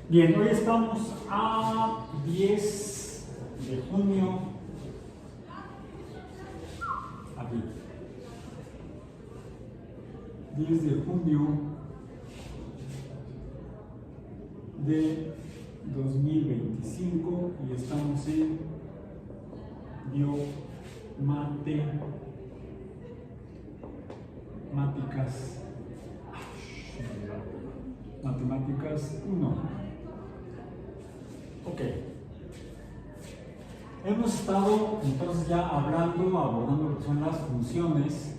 Bien, hoy estamos a 10 de junio. Aquí. 10 de junio de 2025 y estamos en Matemáticas 1. Ok. Hemos estado entonces ya abordando lo que son las funciones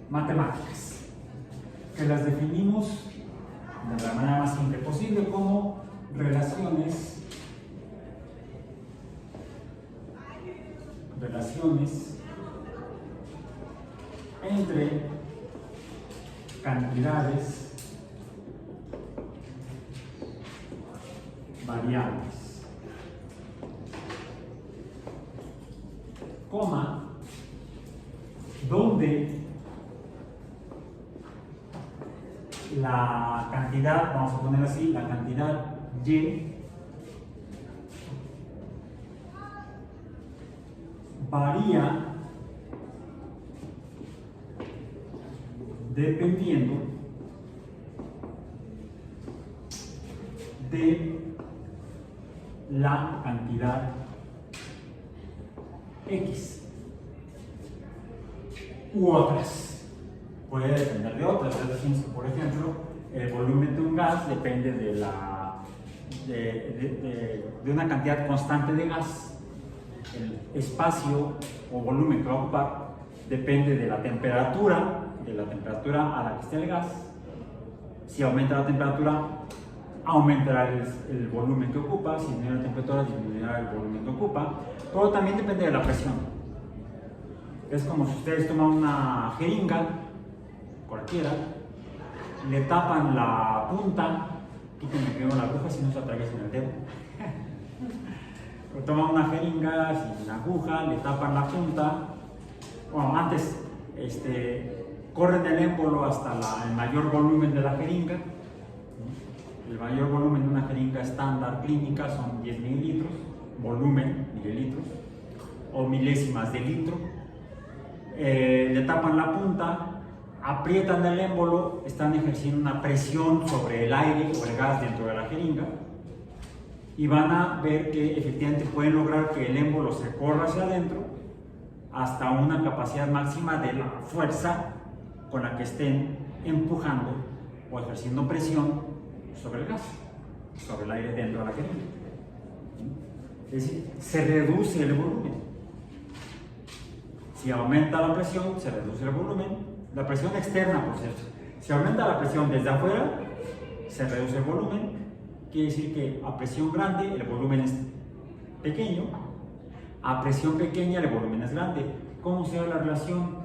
matemáticas, que las definimos de la manera más simple posible como relaciones entre cantidades variables, coma, donde la cantidad, vamos a poner así, la cantidad y varía dependiendo de la cantidad X u otras. Puede depender de otras. Es decir, por ejemplo, el volumen de un gas depende de una cantidad constante de gas. El espacio o volumen que va a ocupar depende de la temperatura a la que esté el gas. Si aumenta la temperatura, aumentará el volumen que ocupa. Si disminuye la temperatura, disminuirá el volumen que ocupa. Pero también depende de la presión. Es como si ustedes toman una jeringa cualquiera, le tapan la punta, quítenme primero la aguja si no se atraviesan el dedo. O toman una jeringa sin aguja, le tapan la punta. Bueno, antes corren el émbolo hasta el mayor volumen de la jeringa. El mayor volumen de una jeringa estándar clínica son 10 mililitros, volumen, mililitros, o milésimas de litro. Le tapan la punta, aprietan el émbolo, están ejerciendo una presión sobre el aire o el gas dentro de la jeringa y van a ver que efectivamente pueden lograr que el émbolo se corra hacia adentro hasta una capacidad máxima de la fuerza con la que estén empujando o ejerciendo presión sobre el gas, sobre el aire dentro de la jeringa. Es decir, se reduce el volumen. Si aumenta la presión, se reduce el volumen. La presión externa, por cierto. Si aumenta la presión desde afuera, se reduce el volumen. Quiere decir que a presión grande el volumen es pequeño, a presión pequeña el volumen es grande. ¿Cómo se da la relación?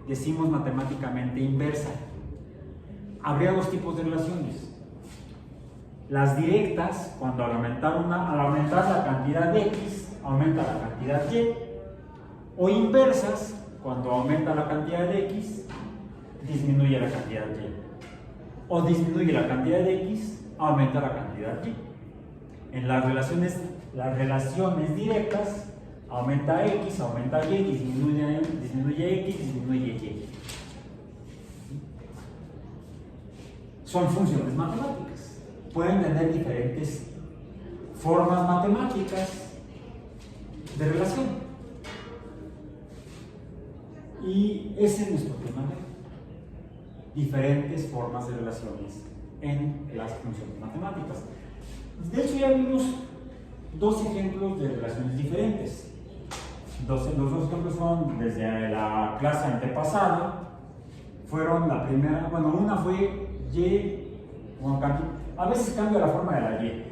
Decimos matemáticamente inversa. Habría dos tipos de relaciones. Las directas, cuando al aumentar la cantidad de X, aumenta la cantidad Y. O inversas, cuando aumenta la cantidad de X, disminuye la cantidad Y. O disminuye la cantidad de X, aumenta la cantidad Y. En las relaciones directas, aumenta X, aumenta Y, disminuye X, disminuye Y. Son funciones matemáticas. Pueden tener diferentes formas matemáticas de relación. Y ese es nuestro tema de hoy. Diferentes formas de relaciones en las funciones matemáticas. De hecho, ya vimos dos ejemplos de relaciones diferentes. Los dos ejemplos fueron desde la clase antepasada. Fueron la primera, una fue Y, a veces cambia la forma de la Y.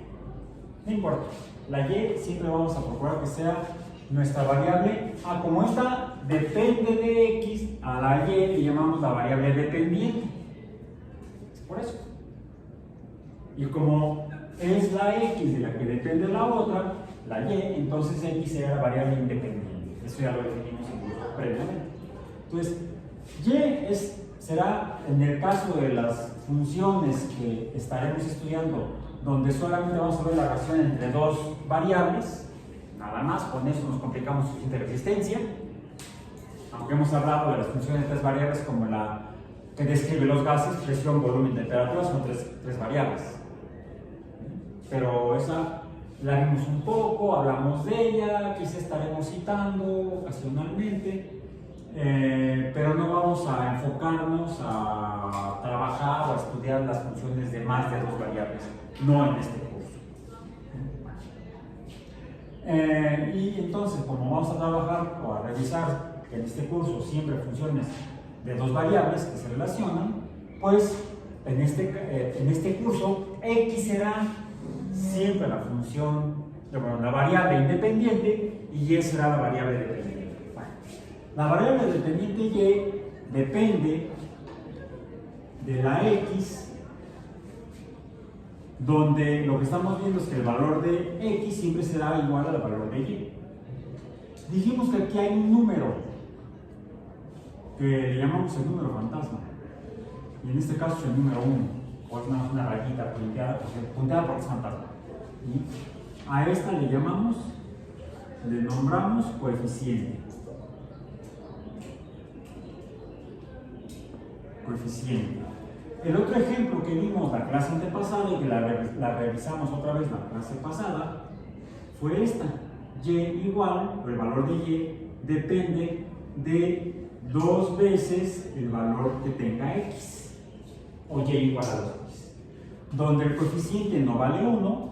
No importa, la Y siempre vamos a procurar que sea nuestra variable. Como esta depende de X, a la Y le llamamos la variable dependiente. Es por eso. Y como es la X de la que depende la otra, la Y, entonces X será la variable independiente. Eso ya lo definimos previamente. Entonces, Y es será en el caso de las funciones que estaremos estudiando, donde solamente vamos a ver la relación entre dos variables, nada más, con eso nos complicamos suficiente la existencia, aunque hemos hablado de las funciones de tres variables como la que describe los gases, presión, volumen, temperatura, son tres variables. Pero esa la vimos un poco, hablamos de ella, quizá estaremos citando ocasionalmente, pero no vamos a enfocarnos a trabajar o a estudiar las funciones de más de dos variables, no en este curso. Y entonces, como vamos a trabajar o a revisar en este curso siempre funciones de dos variables que se relacionan, pues en este curso X será siempre la función, bueno, la variable independiente y Y será la variable dependiente. Bueno, la variable dependiente Y depende de la X, donde lo que estamos viendo es que el valor de X siempre será igual al valor de Y. Dijimos que aquí hay un número que le llamamos el número fantasma, y en este caso es el número 1, o es una rayita punteada porque es fantasma. Y a esta le nombramos coeficiente. El otro ejemplo que vimos la clase antepasada y que la revisamos otra vez la clase pasada fue esta. Y igual, el valor de Y depende de 2 veces el valor que tenga X, o Y igual a 2X, donde el coeficiente no vale 1,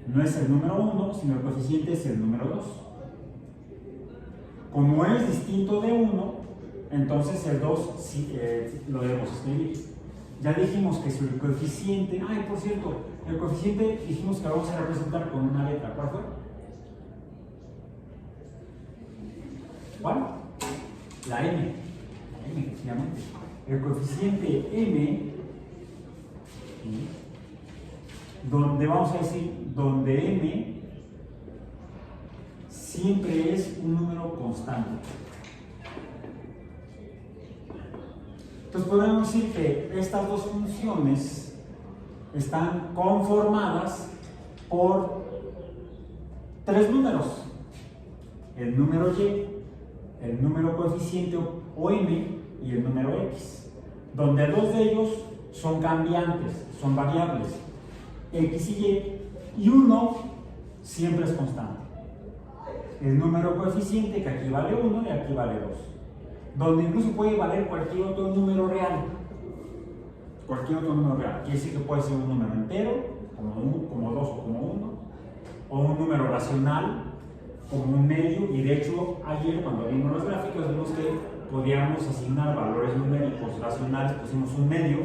no es el número 1, sino el coeficiente es el número 2. Como es distinto de 1, entonces el 2 sí, lo debemos escribir. Ya dijimos que si el coeficiente, por cierto, el coeficiente dijimos que lo vamos a representar con una letra. ¿Cuál fue? ¿Cuál? La M, efectivamente. El coeficiente M, donde vamos a decir, donde M siempre es un número constante. Entonces podemos decir que estas dos funciones están conformadas por 3 números: el número Y, el número coeficiente o M y el número X, donde 2 de ellos son cambiantes, son variables, X y 1 siempre es constante. El número coeficiente, que aquí vale 1 y aquí vale 2, donde incluso puede valer cualquier otro número real. Quiere decir que puede ser un número entero, como 2 o como 1, o un número racional, como un medio. Y de hecho, ayer cuando vimos los gráficos, vimos que podíamos asignar valores numéricos racionales, pusimos un medio,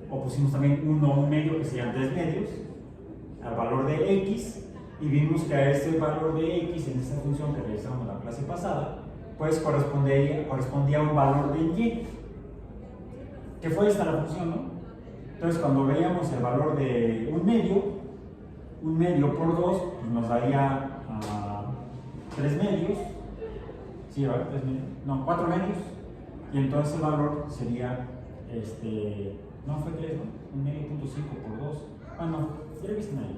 o pusimos también un medio, que serían 3 medios, al valor de X, y vimos que a ese valor de X, en esa función que realizamos la clase pasada, pues correspondía a un valor de Y, que fue esta la función, ¿no? Entonces, cuando veíamos el valor de un medio por 2, pues nos daría 3 medios, ¿sí, ¿verdad? 3 medios, no, 4 medios, y entonces el valor sería, no fue 3, ¿no? 1 medio punto 5 por 2, ya lo viste ahí,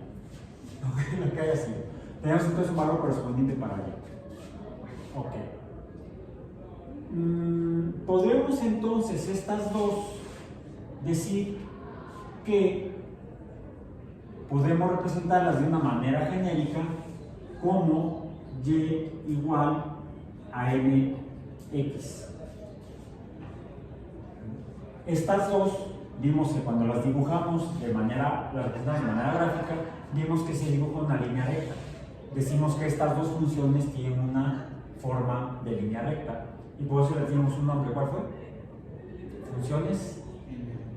lo que haya sido. Tenemos entonces un valor correspondiente para allá. Ok. Podremos entonces estas dos decir que podemos representarlas de una manera genérica como Y igual a MX. Estas dos vimos que cuando las dibujamos las representamos de manera gráfica, vimos que se dibuja una línea recta. Decimos que estas dos funciones tienen una forma de línea recta, y por eso le tenemos un nombre. ¿Cuál fue? Funciones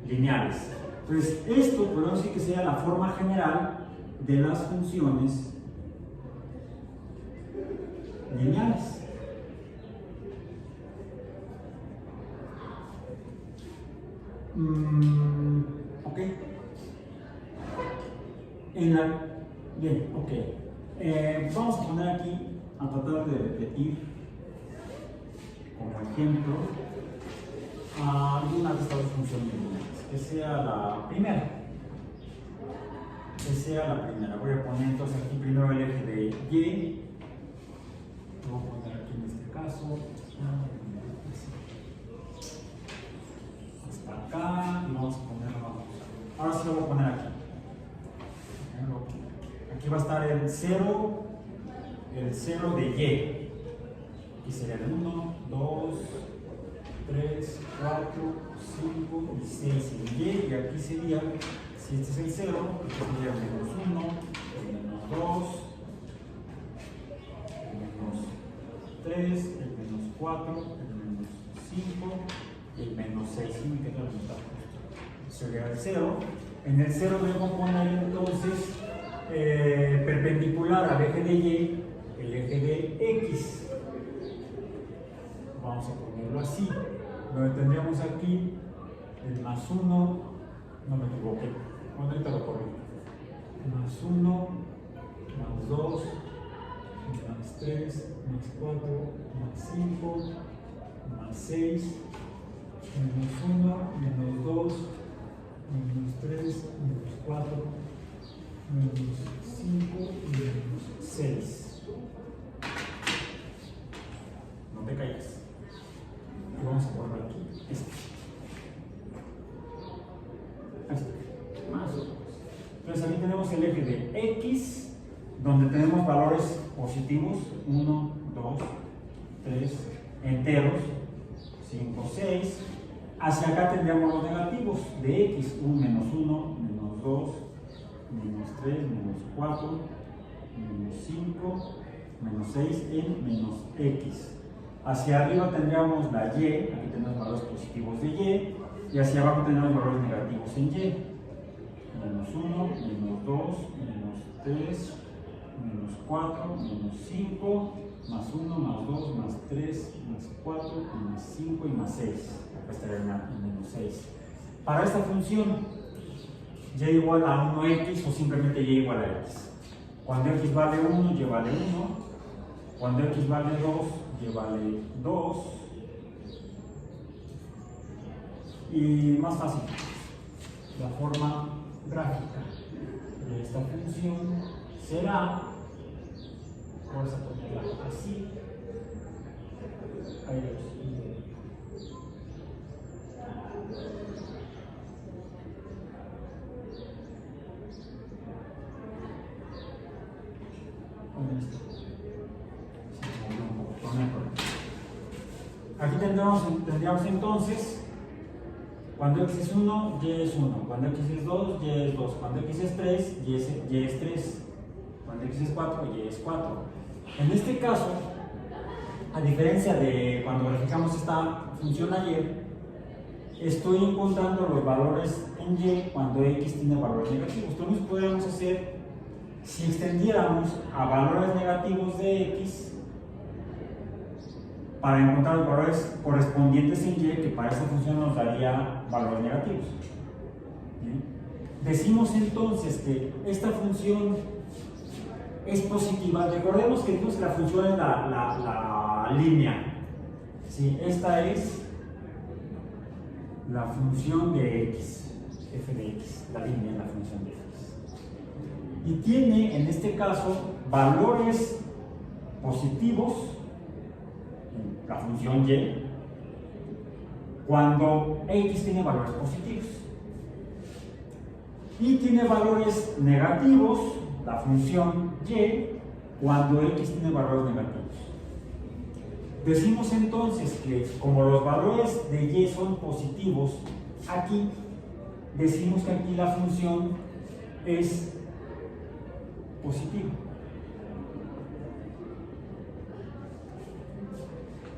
lineales. Entonces, esto podemos decir que sería la forma general de las funciones lineales. Ok. Bien, ok. Vamos a poner aquí, a tratar de repetir como ejemplo, alguna de estas dos funciones lineales, que sea la primera. Voy a poner entonces aquí primero el eje de Y. Lo voy a poner aquí en este caso. Hasta acá. Y vamos a ponerlo. Ahora sí lo voy a poner aquí. Aquí va a estar el 0 de Y. Y sería el 1, 2, 3, 4, 5 y 6 en Y. Y aquí sería, si este es el 0, aquí sería el menos 1, el menos 2, el menos 3, el menos 4, el menos 5 y el menos 6. Y me queda la mitad. Sería el 0. En el 0 debo poner entonces perpendicular al eje de Y, el eje de X. Vamos a ponerlo así. Donde tendríamos aquí el más 1, no me equivoqué, ahorita lo corrijo. Más 1, más 2, más 3, más 4, más 5, más 6, menos 1, menos 2, menos 3, menos 4, menos 5 y menos 6. No te calles. Y vamos a poner aquí más o menos. Entonces aquí tenemos el eje de X, donde tenemos valores positivos, 1, 2, 3, enteros, 5, 6. Hacia acá tendríamos los negativos de X, 1, menos 1, menos 2, menos 3, menos 4, menos 5, menos 6 en menos X. Hacia arriba tendríamos la Y, aquí tenemos valores positivos de Y, y hacia abajo tenemos valores negativos en Y. Menos 1, menos 2, menos 3, menos 4, menos 5, más 1, más 2, más 3, más 4, más 5 y más 6. Acá estaría en menos 6. Para esta función, Y igual a 1x o simplemente Y igual a x. Cuando x vale 1, Y vale 1. Cuando x vale 2, Y vale 2. Y más fácil, la forma gráfica de esta función será, vamos a ponerla así, aquí tendríamos entonces, cuando x es 1, Y es 1, cuando x es 2, Y es 2, cuando x es 3, Y es 3, cuando x es 4, Y es 4. En este caso, a diferencia de cuando verificamos esta función ayer, estoy encontrando los valores en Y cuando x tiene valores negativos. Entonces podríamos hacer, si extendiéramos a valores negativos de x, para encontrar los valores correspondientes en Y, que para esta función nos daría valores negativos. ¿Bien? Decimos entonces que esta función es positiva. Recordemos que entonces la función es la línea. ¿Sí? Esta es la función de x, f de x, la línea es la función de x. Y tiene, en este caso, valores positivos, la función y, cuando x tiene valores positivos. Y tiene valores negativos, la función y, cuando x tiene valores negativos. Decimos entonces que como los valores de y son positivos, aquí decimos que aquí la función es positiva.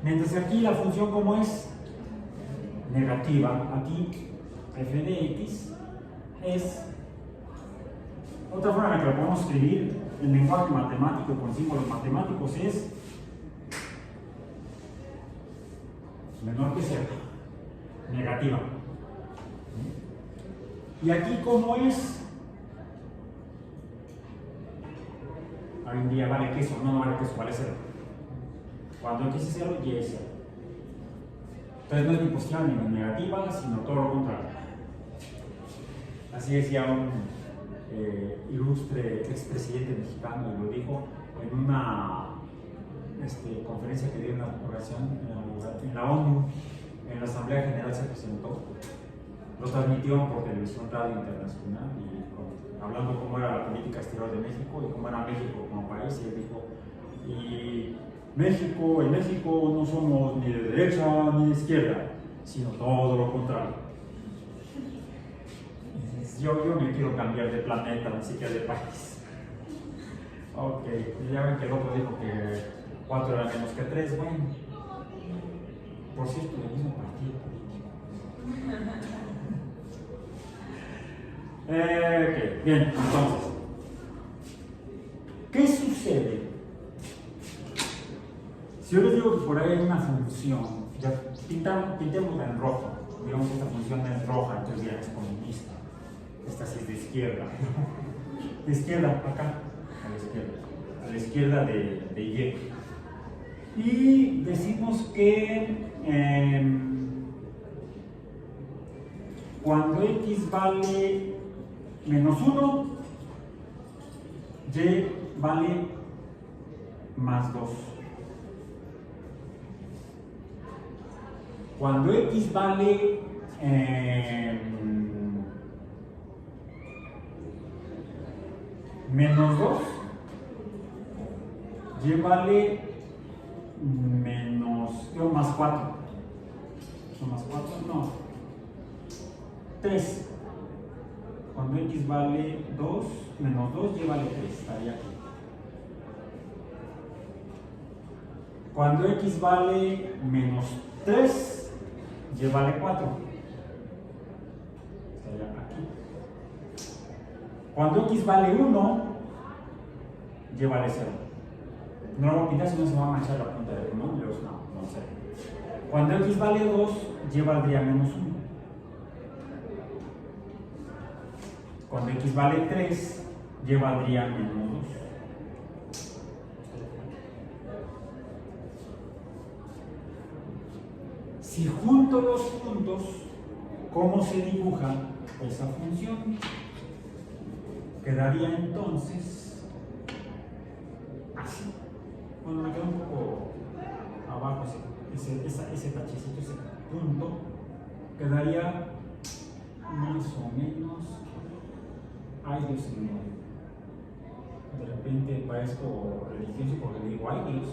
Mientras que aquí la función como es negativa, aquí f de x es, otra forma en la que lo podemos escribir en lenguaje matemático y con símbolos matemáticos es menor que 0, negativa. Y aquí como es, hoy en día vale queso, no vale queso, vale 0. Cuando x es 0, y es 0. Entonces no es ni positiva ni negativa, sino todo lo contrario. Así decía un ilustre expresidente mexicano, y lo dijo en una conferencia que dio en una ocasión en la ONU, en la Asamblea General se presentó, lo transmitió por televisión, radio internacional, y hablando cómo era la política exterior de México y cómo era México como país, y él dijo, en México no somos ni de derecha ni de izquierda, sino todo lo contrario. Yo me quiero cambiar de planeta, ni siquiera de país. Ok, ya ven que el otro dijo que 4 era menos que 3, bueno. Por cierto, del mismo partido político. Ok, bien, entonces, ¿qué sucede? Si yo les digo que por ahí hay una función, ya pintémosla en rojo, digamos que esta función es roja, entonces ya es comunista. Esta sí es de izquierda. De izquierda, acá, a la izquierda de Y. Y decimos que cuando X vale menos 1, Y vale más 2. Cuando X vale menos 2, Y vale más 4. ¿Son más 4? No. 3. Cuando X vale 2, menos 2, Y vale 3. Estaría aquí. Cuando X vale menos 3, Y vale 4. Estaría aquí. Cuando X vale 1, Y vale 0. No lo voy a pintar, si no se va a manchar la punta de números, no sé. Cuando X vale 2, Y valdría menos 1. Cuando X vale 3, Y valdría menos 2. Si junto los puntos, ¿cómo se dibuja esa función? Quedaría entonces así. Bueno, me queda un poco abajo ese tachecito, ese punto. Quedaría más o menos. Ay, Dios mío. De repente parezco religioso porque digo, ay, Dios.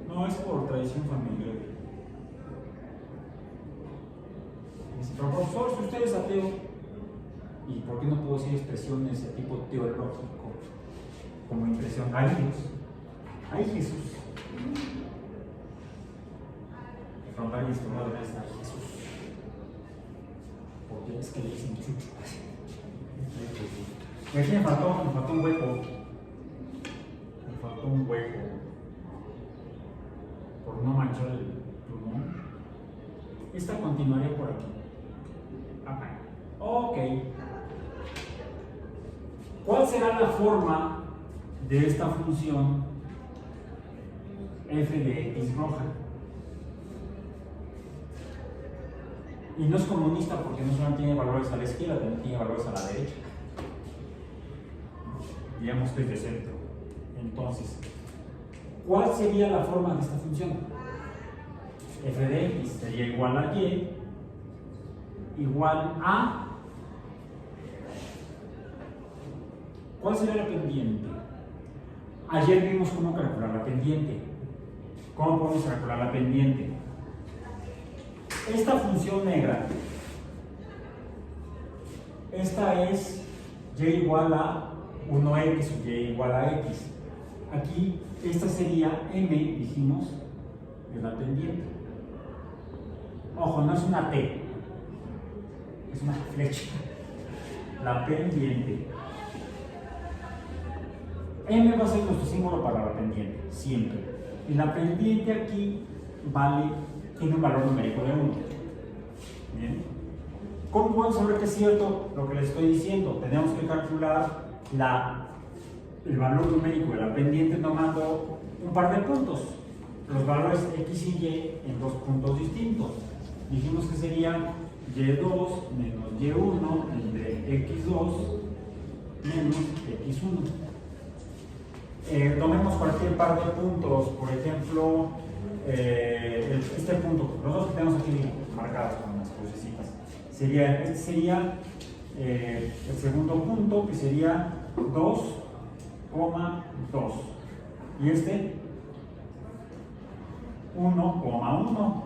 No, es por tradición familiar. Dice, pero profesor, si usted es ateo, ¿y por qué no puedo decir expresiones de tipo teológico como impresión? Ay, Dios. Ay, Jesús. Frontal y estómago debe estar Jesús. Porque es que le dicen chucho. Y aquí me faltó un hueco. Me faltó un hueco. Por no manchar el plumón. Esta continuaría por aquí. Acá. Ok. ¿Cuál será la forma de esta función f de x roja? Y no es comunista porque no solamente tiene valores a la izquierda, también tiene valores a la derecha. Digamos que es de centro. Entonces, ¿cuál sería la forma de esta función? F de x sería igual a y igual a... ¿Cuál sería la pendiente? Ayer vimos cómo calcular la pendiente. ¿Cómo podemos calcular la pendiente? Esta función negra, esta es y igual a 1x o y igual a x. Aquí, esta sería m, dijimos, de la pendiente. Ojo, no es una T, es una flecha. La pendiente. M va a ser nuestro símbolo para la pendiente, siempre. Y la pendiente aquí tiene un valor numérico de 1. Bien. ¿Cómo podemos saber que es cierto lo que les estoy diciendo? Tenemos que calcular el valor numérico de la pendiente tomando un par de puntos. los valores x y y en dos puntos distintos. Dijimos que sería y2 menos y1 entre x2 menos x1. Tomemos cualquier par de puntos, por ejemplo, este punto, los dos que tenemos aquí marcados con las crucecitas. Este sería el segundo punto, que sería 2,2. Y este 1,1.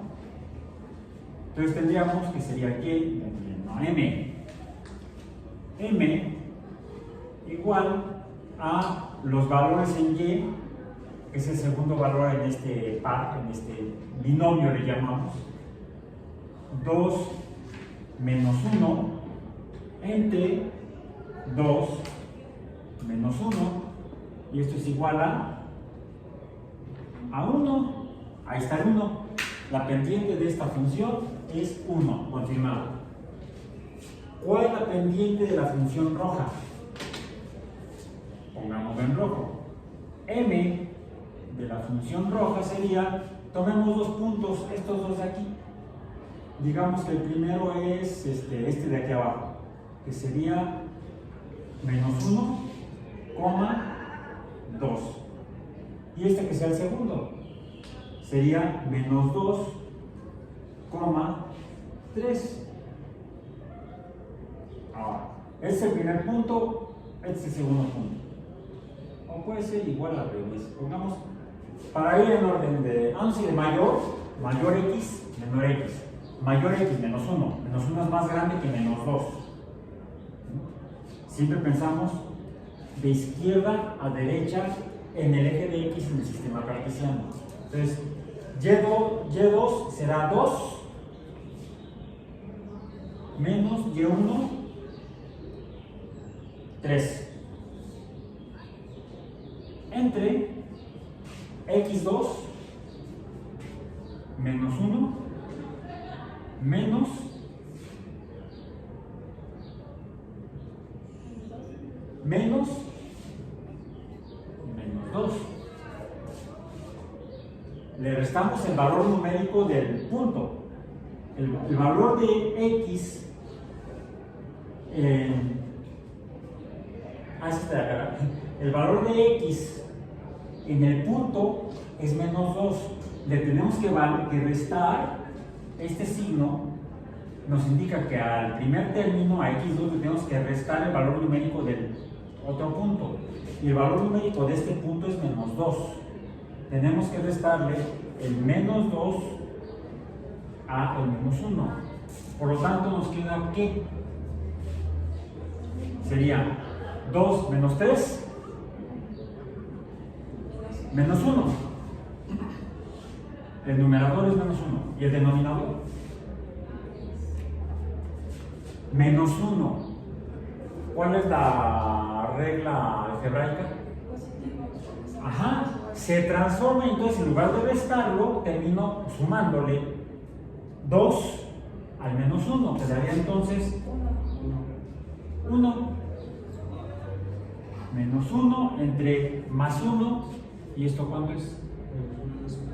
Entonces tendríamos que sería y, no, m igual a los valores en y, que es el segundo valor en este par, en este binomio le llamamos, 2 menos 1 entre 2 menos 1, y esto es igual a 1. Ahí está el 1. La pendiente de esta función es 1, confirmado. ¿Cuál es la pendiente de la función roja? Pongámoslo en rojo. M de la función roja sería, tomemos dos puntos, estos dos de aquí. Digamos que el primero es este de aquí abajo, que sería menos 1,2. Y este que sea el segundo, sería menos 2,3. Ahora, este es el primer punto, este es el segundo punto. O puede ser igual al revés. Pongamos, para ir en orden de, vamos a ir de mayor x, menor x. Mayor x, menos 1. Menos 1 es más grande que menos 2. Siempre pensamos de izquierda a derecha en el eje de x en el sistema cartesiano. Entonces, y2 será 2 menos y1, 3. Entre x2 menos 1 menos menos 2. Le restamos el valor numérico del punto. El valor de x el valor de x en el punto es menos 2. Le tenemos que restar este signo. Nos indica que al primer término, a x2, le tenemos que restar el valor numérico del otro punto. Y el valor numérico de este punto es menos 2. Tenemos que restarle el menos 2 a el menos 1. Por lo tanto, nos queda que sería 2 menos 3 menos 1. El numerador es menos 1. ¿Y el denominador? Menos 1. ¿Cuál es la regla algebraica? Ajá, se transforma, entonces en lugar de restarlo, termino sumándole 2 al menos 1, que daría entonces 1. Menos 1 entre más 1, ¿y esto cuánto es?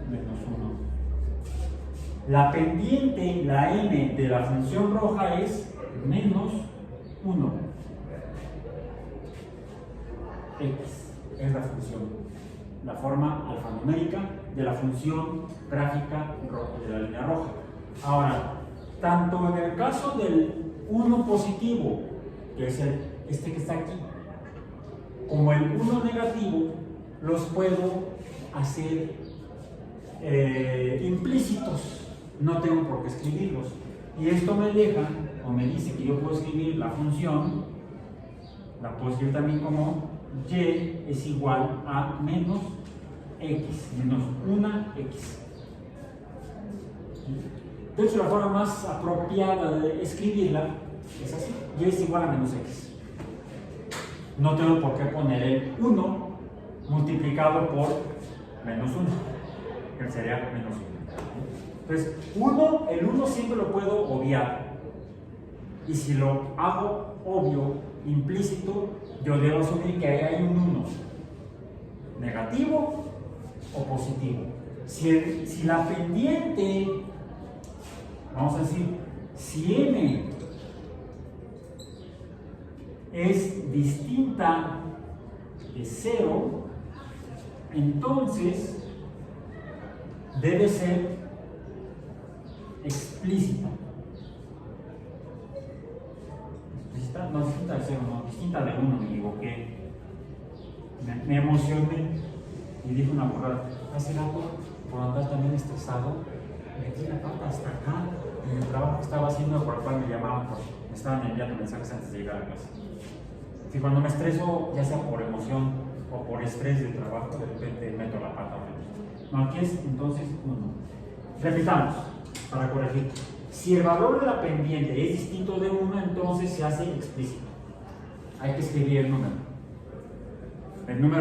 Menos 1. La pendiente, la m de la función roja es menos 1. X es la función, la forma alfanumérica de la función gráfica de la línea roja. Ahora, tanto en el caso del 1 positivo, que es este que está aquí, como el 1 negativo, los puedo hacer implícitos, no tengo por qué escribirlos. Y esto me deja, o me dice que yo puedo escribir la función, la puedo escribir también como y es igual a menos x, menos 1x. De hecho, la forma más apropiada de escribirla es así: y es igual a menos x. No tengo por qué poner el 1 multiplicado por menos 1, que sería menos 1. Entonces, el 1 siempre lo puedo obviar. Y si lo hago obvio, implícito, yo debo asumir que ahí hay un 1, negativo o positivo. Si la pendiente, vamos a decir, si m es distinta de 0, entonces debe ser explícita. Explícita, no distinta de 0, no, distinta de 1, me equivoqué. Me emocioné y dije una burrada. Hace rato, por andar también estresado, metí la pata hasta acá en el trabajo que estaba haciendo, por el cual me llamaban, me estaban enviando mensajes antes de llegar a casa. Si cuando me estreso, ya sea por emoción o por estrés del trabajo, de repente meto la pata. No, aquí es entonces 1. Repitamos, para corregir. Si el valor de la pendiente es distinto de 1, entonces se hace explícito. Hay que escribir el número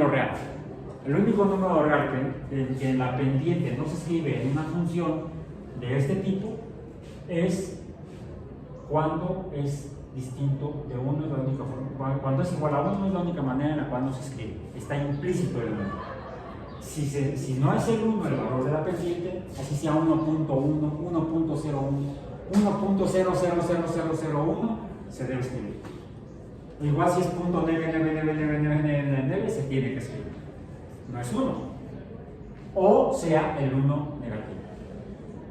real. El único número real que en la pendiente no se escribe en una función de este tipo es cuando es distinto de 1, es la única forma. Cuando es igual a 1 es la única manera en la cual no se escribe. Está implícito el 1. Si no es el 1 el valor de la pendiente, así sea 1.1, 1.01, 1.000001, se debe escribir. Igual si es .99999, se tiene que escribir. No es 1. O sea el 1 negativo.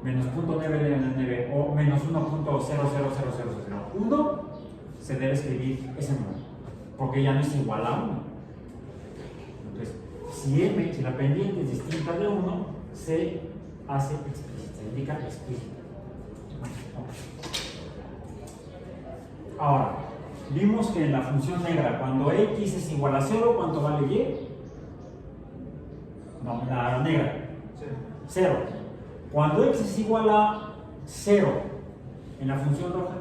Menos .999 o menos 1.000001, se debe escribir ese número, porque ya no es igual a 1. Entonces, si la pendiente es distinta de 1, se hace explícita, se indica explícita. Ahora, vimos que en la función negra, cuando x es igual a 0, ¿cuánto vale y? No, la negra. 0. Cuando x es igual a 0 en la función roja,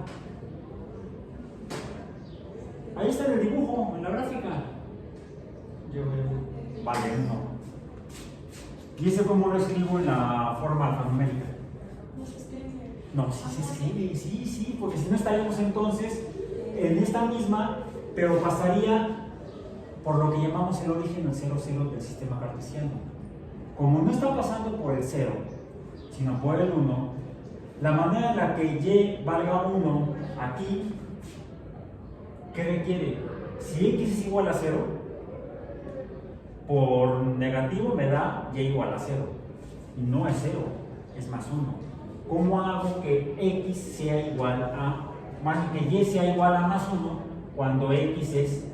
ahí está el dibujo, en la gráfica. Vale 1. ¿Y eso cómo lo escribo en la forma alfanumérica? No, sí se escribe, sí, porque si no estaríamos entonces en esta misma, pero pasaría por lo que llamamos el origen, el 0, 0 del sistema cartesiano. Como no está pasando por el 0, sino por el 1, la manera en la que y valga 1 aquí, ¿qué requiere? Si x es igual a 0, por negativo me da y igual a 0. Y no es 0, es más 1. ¿Cómo hago que x sea igual a, más que y sea igual a más 1 cuando x es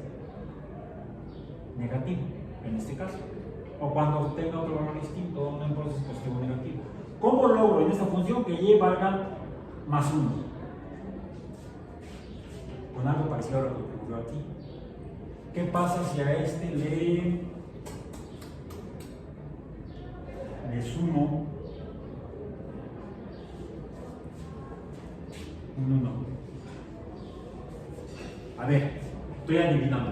negativo, en este caso? O cuando tenga otro valor distinto, no importa si es positivo o negativo. ¿Cómo logro en esta función que y valga más 1? Con algo parecido a lo que ocurrió aquí. ¿Qué pasa si a este le sumo un 1? A ver, estoy adivinando.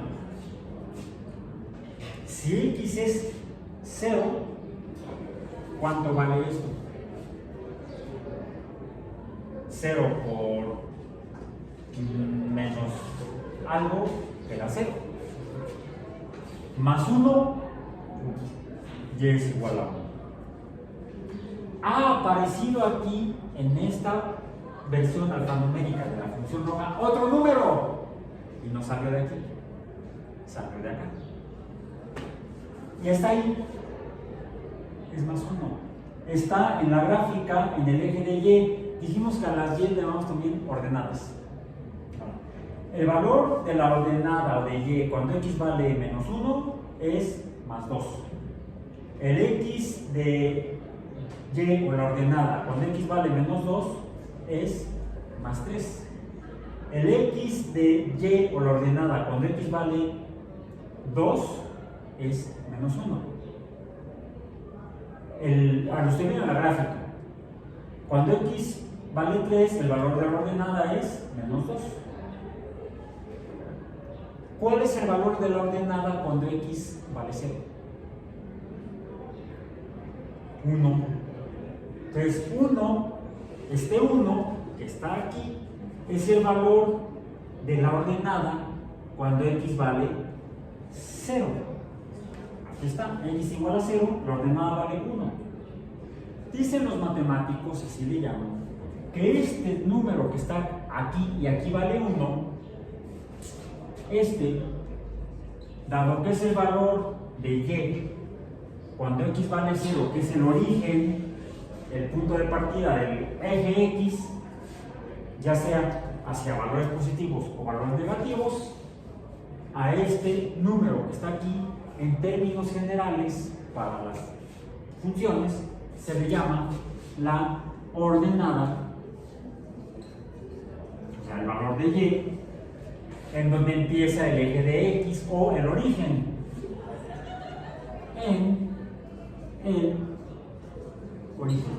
Si x es 0, ¿cuánto vale esto? 0 por menos algo que da 0. Más 1, y es igual a 1. Ha aparecido aquí en esta versión alfanumérica de la función roja otro número y no salió de aquí, salió de acá y está ahí, es más 1. Está en la gráfica en el eje de y. Dijimos que a las y le llamamos también ordenadas. El valor de la ordenada o de y cuando x vale menos 1 es más 2. El x de y o la ordenada cuando x vale menos 2 es más 3. El x de y o la ordenada cuando x vale 2 es menos 1. Usted mira la gráfica. Cuando x vale 3, el valor de la ordenada es menos 2. ¿Cuál es el valor de la ordenada cuando x vale 0? 1. Entonces 1, este 1 que está aquí, es el valor de la ordenada cuando x vale 0. Aquí está, x igual a 0, la ordenada vale 1. Dicen los matemáticos, así le llaman, que este número que está aquí y aquí vale 1, dado que es el valor de y, cuando x vale 0, que es el origen, el punto de partida del eje x, ya sea hacia valores positivos o valores negativos, a este número que está aquí, en términos generales, para las funciones, se le llama la ordenada, o sea, el valor de y, en donde empieza el eje de x o el origen, en el origen.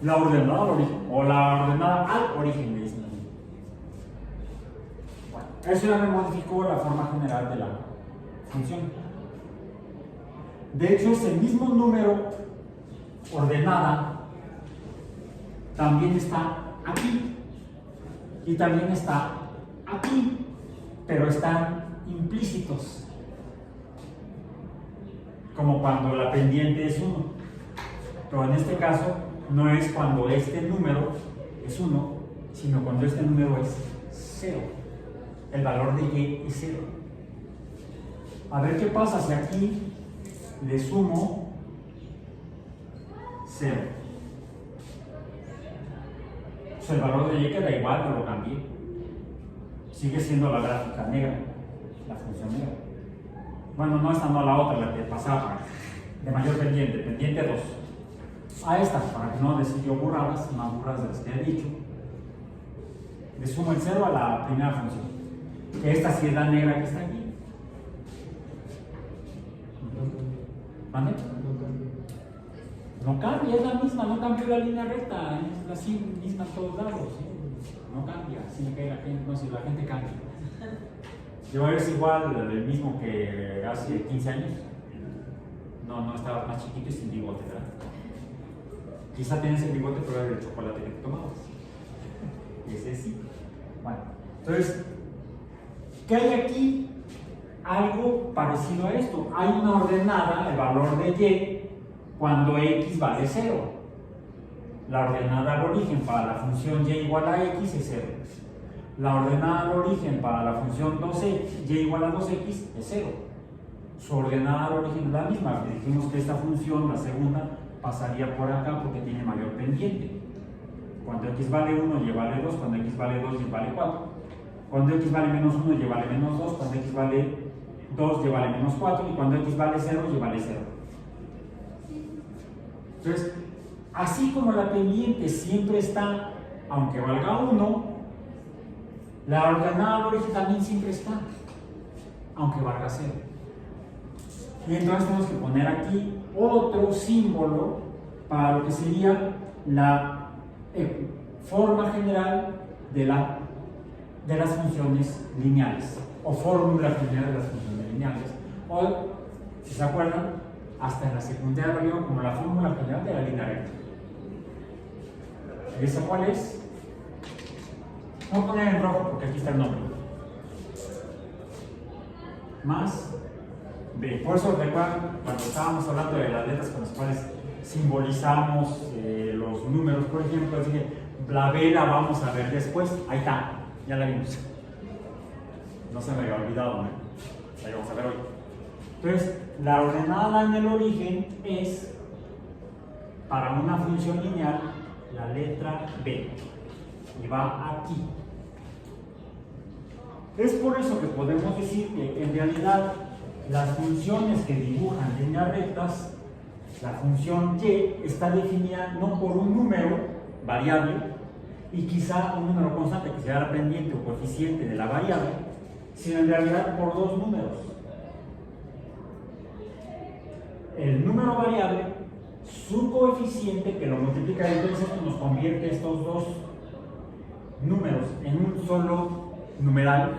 La ordenada al origen, o la ordenada al origen, le dicen. Bueno, eso ya me modificó la forma general de la función. De hecho, ese mismo número ordenada también está aquí y también está aquí, pero están implícitos, como cuando la pendiente es 1. Pero en este caso no es cuando este número es 1, sino cuando este número es 0. El valor de y es 0. A ver qué pasa si aquí le sumo 0. Pues el valor de y queda igual, no lo cambié. Sigue siendo la gráfica negra, la función negra. Bueno, no esta, no la otra, la que pasaba, de mayor pendiente, pendiente 2. A esta, para que no decir yo burradas, más burradas de las que he dicho. Le sumo el 0 a la primera función. Esta sí es la negra que está aquí. ¿Vale? No cambia, es la misma, no cambió la línea recta, es la misma en todos lados. No cambia, si me cae la gente, no, si la gente cambia. Yo es igual el mismo que hace 15 años. No, estaba más chiquito y sin bigote, ¿verdad? Quizá tienes el bigote, pero era el chocolate que te tomabas. Y ese sí. Bueno, entonces, ¿qué hay aquí? Algo parecido a esto. Hay una ordenada, el valor de y, cuando x vale 0. La ordenada al origen para la función y igual a x es 0. La ordenada al origen para la función 2x, y igual a 2x es 0. Su ordenada al origen es la misma. Dijimos que esta función, la segunda, pasaría por acá porque tiene mayor pendiente. Cuando x vale 1, y vale 2. Cuando x vale 2, y vale 4. Cuando x vale menos 1, y vale menos 2. Cuando x vale 2, y vale menos 4. Y cuando x vale 0, y vale 0. Entonces, así como la pendiente siempre está, aunque valga 1, la ordenada al origen también siempre está, aunque valga 0. Y entonces tenemos que poner aquí otro símbolo para lo que sería la forma general de las funciones lineales, o fórmula general de las funciones lineales. O, si se acuerdan, hasta en la secundaria vio como la fórmula general de la línea recta. ¿Y esa cuál es? Vamos a poner en rojo porque aquí está el nombre. Más B. Por eso recuerdan cuando estábamos hablando de las letras con las cuales simbolizamos los números, por ejemplo, así que la B la vamos a ver después. Ahí está, ya la vimos. No se me había olvidado, ¿no? La vamos a ver hoy. Entonces, la ordenada en el origen es, para una función lineal, la letra B. Y va aquí. Es por eso que podemos decir que en realidad las funciones que dibujan líneas rectas, la función y está definida no por un número variable y quizá un número constante que sea la pendiente o coeficiente de la variable, sino en realidad por dos números. El número variable, su coeficiente, que lo multiplica, entonces nos convierte estos dos números en un solo numeral,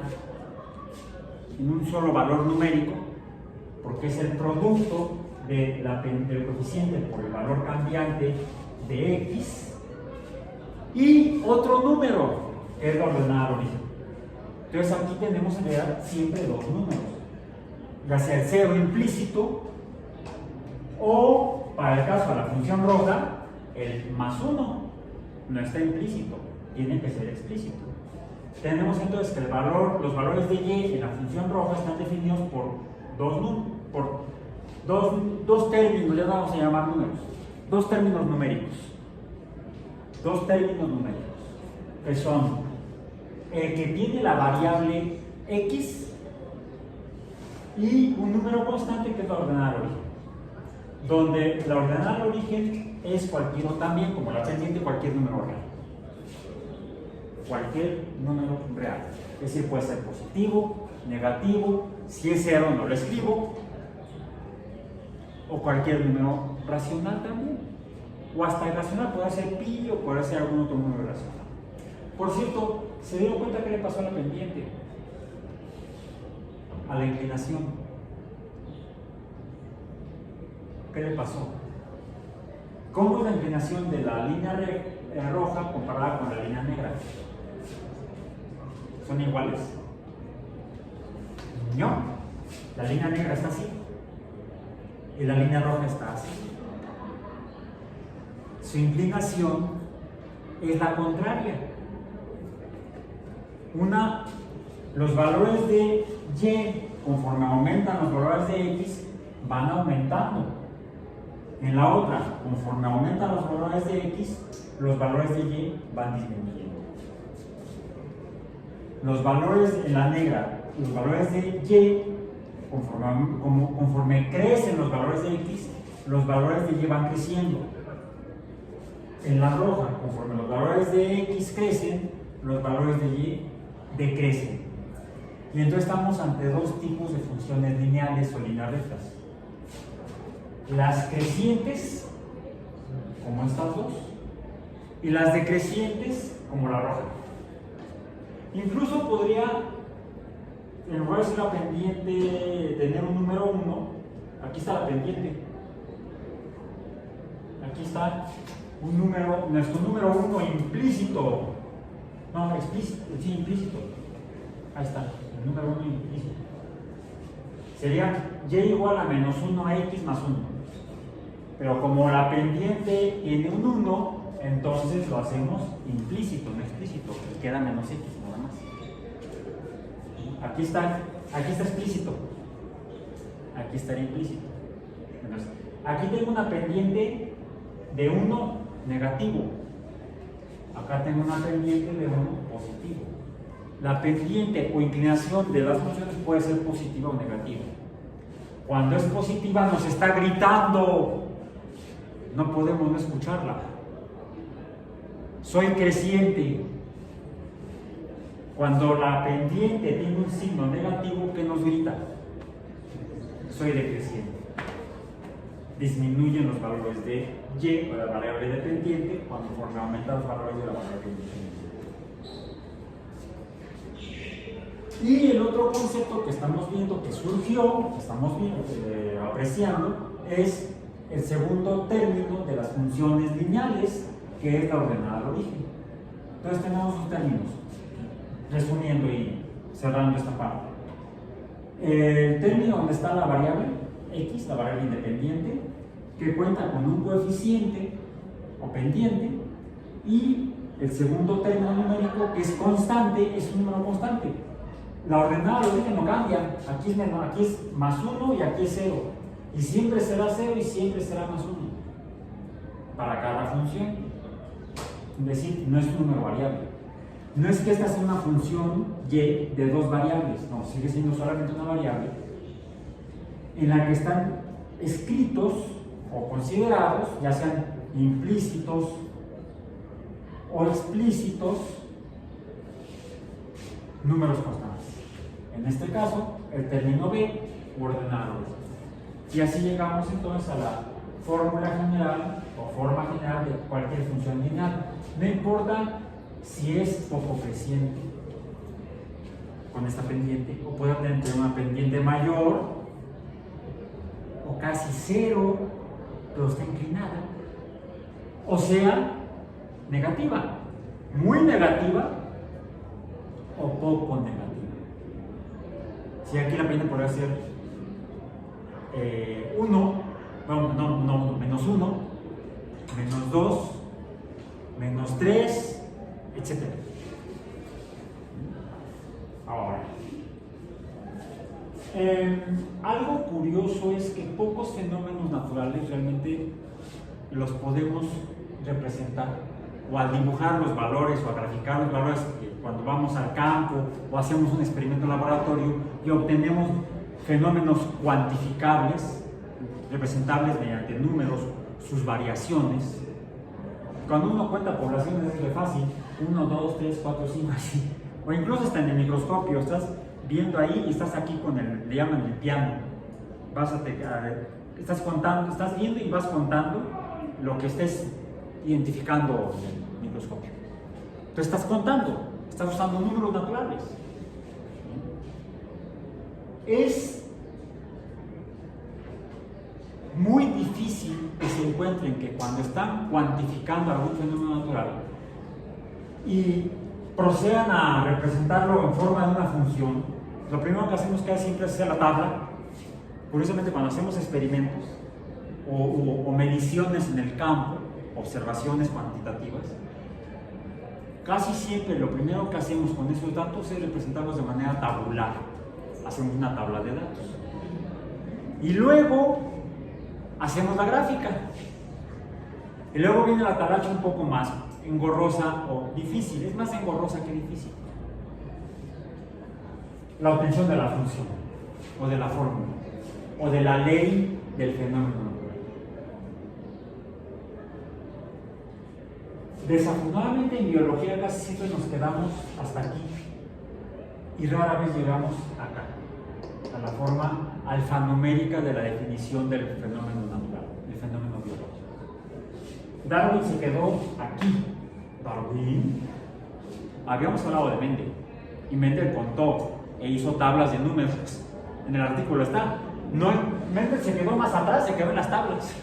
en un solo valor numérico, porque es el producto del coeficiente por el valor cambiante de x y otro número, que es la ordenada al origen. Entonces aquí tenemos en realidad siempre dos números, ya sea el cero implícito o Para el caso de la función roja, el más 1 no está implícito, tiene que ser explícito. Tenemos entonces que los valores de y en la función roja están definidos por dos términos, ya vamos a llamar números, dos términos numéricos, que son el que tiene la variable x y un número constante que es la ordenada al origen, donde la ordenada al origen es cualquier, o también como la pendiente, cualquier número real. Cualquier número real. Es decir, puede ser positivo, negativo, si es 0 no lo escribo, o cualquier número racional también. O hasta irracional, puede ser pi o puede ser algún otro número racional. Por cierto, ¿se dieron cuenta qué le pasó a la pendiente? A la inclinación. ¿Qué le pasó? ¿Cómo es la inclinación de la línea roja comparada con la línea negra? ¿Son iguales? No. La línea negra está así y la línea roja está así. Su inclinación es la contraria. Los valores de y, conforme aumentan los valores de x, van aumentando. En la otra, conforme aumentan los valores de x, los valores de y van disminuyendo. Los valores en la negra, los valores de y, conforme crecen los valores de x, los valores de y van creciendo. En la roja, conforme los valores de x crecen, los valores de y decrecen. Y entonces estamos ante dos tipos de funciones lineales o líneas rectas. Las crecientes, como estas dos, y las decrecientes, como la roja. Incluso podría, en lugar de ser la pendiente, tener un número 1, aquí está la pendiente. Aquí está un número, nuestro número 1 implícito. No, explícito, sí, implícito. Ahí está, el número 1 implícito. Sería y igual a menos 1 a x más 1. Pero como la pendiente tiene un 1, entonces lo hacemos implícito, no explícito, y queda menos x nada más. Aquí está explícito, aquí estaría implícito. Entonces, aquí tengo una pendiente de 1 negativo, acá tengo una pendiente de 1 positivo. La pendiente o inclinación de las funciones puede ser positiva o negativa. Cuando es positiva nos está gritando, no podemos no escucharla. Soy creciente. Cuando la pendiente tiene un signo negativo, ¿qué nos grita? Soy decreciente. Disminuyen los valores de y o la variable dependiente conforme aumentan los valores de la variable independiente. Y el otro concepto que estamos viendo que surgió, que estamos viendo, apreciando, es el segundo término de las funciones lineales, que es la ordenada al origen. Entonces tenemos dos términos, resumiendo y cerrando esta parte. El término donde está la variable x, la variable independiente, que cuenta con un coeficiente o pendiente, y el segundo término numérico, que es constante, es un número constante. La ordenada al origen no cambia, aquí es más 1 y aquí es 0, y siempre será 0 y siempre será más 1 para cada función. Es decir, no es un número variable. No es que esta sea una función y de dos variables, no, sigue siendo solamente una variable en la que están escritos o considerados, ya sean implícitos o explícitos, números constantes. En este caso, el término b ordenado. Y así llegamos entonces a la fórmula general o forma general de cualquier función lineal. No importa si es poco creciente con esta pendiente, o puede tener una pendiente mayor o casi 0, pero está inclinada, o sea, negativa, muy negativa o poco negativa. Si aquí la pendiente podría ser 1 bueno, no, menos 1, menos 2, menos 3, etc. Ahora, algo curioso es que pocos fenómenos naturales realmente los podemos representar, o al dibujar los valores o a graficar los valores cuando vamos al campo o hacemos un experimento en laboratorio y obtenemos fenómenos cuantificables, representables mediante números, sus variaciones. Cuando uno cuenta poblaciones es muy fácil, 1, 2, 3, 4, 5, así, o incluso hasta en el microscopio, estás viendo ahí y estás aquí con el, le llaman el piano, estás contando, estás viendo y vas contando lo que estés identificando en el microscopio. Entonces estás contando, estás usando números naturales. Es muy difícil que se encuentren que cuando están cuantificando algún fenómeno natural y procedan a representarlo en forma de una función, lo primero que hacemos casi siempre es hacer la tabla. Curiosamente, cuando hacemos experimentos o mediciones en el campo, observaciones cuantitativas, casi siempre lo primero que hacemos con esos datos es representarlos de manera tabular. Hacemos una tabla de datos y luego hacemos la gráfica, y luego viene la talacha un poco más engorrosa o difícil, es más engorrosa que difícil, la obtención de la función o de la fórmula o de la ley del fenómeno natural. Desafortunadamente en biología casi siempre nos quedamos hasta aquí y rara vez llegamos acá, a la forma alfanumérica de la definición del fenómeno natural, del fenómeno biológico. Darwin se quedó aquí. Darwin, habíamos hablado de Mendel, y Mendel contó e hizo tablas de números. En el artículo está. No, Mendel se quedó más atrás, se quedó en las tablas,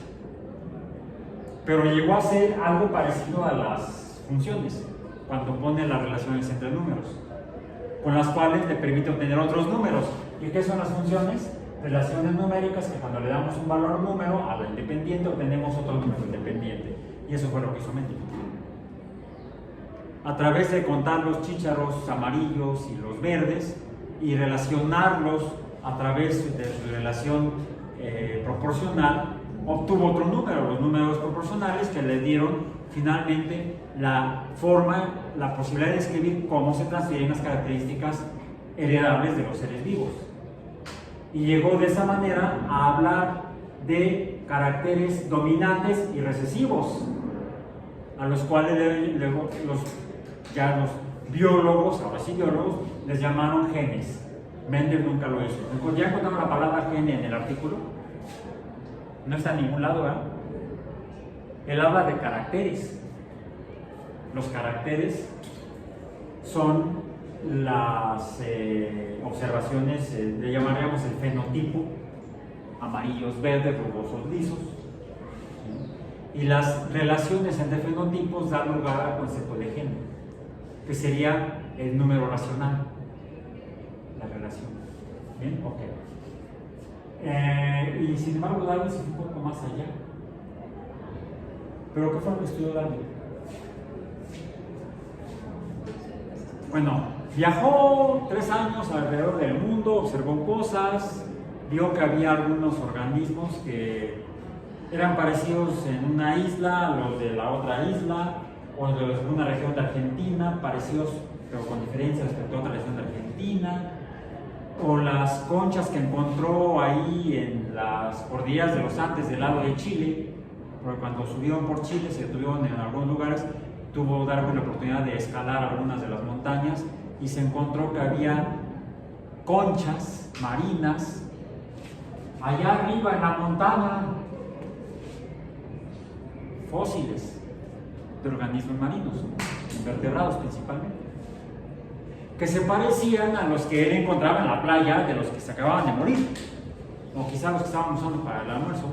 pero llegó a hacer algo parecido a las funciones, cuando pone las relaciones entre números, con las cuales le permite obtener otros números. ¿Y qué son las funciones? Relaciones numéricas que cuando le damos un valor número a la independiente obtenemos otro número independiente. Y eso fue lo que hizo Mendel. A través de contar los chícharos amarillos y los verdes y relacionarlos a través de su relación proporcional, obtuvo otro número, los números proporcionales, que le dieron finalmente la forma, la posibilidad de describir cómo se transfieren las características heredables de los seres vivos. Y llegó de esa manera a hablar de caracteres dominantes y recesivos, a los cuales luego los biólogos, ahora sí biólogos, les llamaron genes. Mendel nunca lo hizo. Ya encontramos la palabra gene en el artículo. No está en ningún lado, ¿verdad? Él habla de caracteres. Los caracteres son las observaciones, le llamaríamos el fenotipo, amarillos, verdes, rugosos, lisos. Y las relaciones entre fenotipos dan lugar al concepto de género, que sería el número racional, la relación. ¿Bien? Ok. Y sin embargo, Darwin se fue un poco más allá. ¿Pero qué fue lo que estudió Darwin? Bueno, viajó 3 años alrededor del mundo, observó cosas, vio que había algunos organismos que eran parecidos en una isla a los de la otra isla, o de una región de Argentina, parecidos pero con diferencia respecto a otra región de Argentina, o las conchas que encontró ahí en las cordilleras de los Andes del lado de Chile, porque cuando subieron por Chile se detuvieron en algunos lugares, tuvo Darwin la oportunidad de escalar algunas de las montañas y se encontró que había conchas marinas allá arriba en la montaña, fósiles de organismos marinos, invertebrados principalmente, que se parecían a los que él encontraba en la playa de los que se acababan de morir, o quizá los que estaban usando para el almuerzo.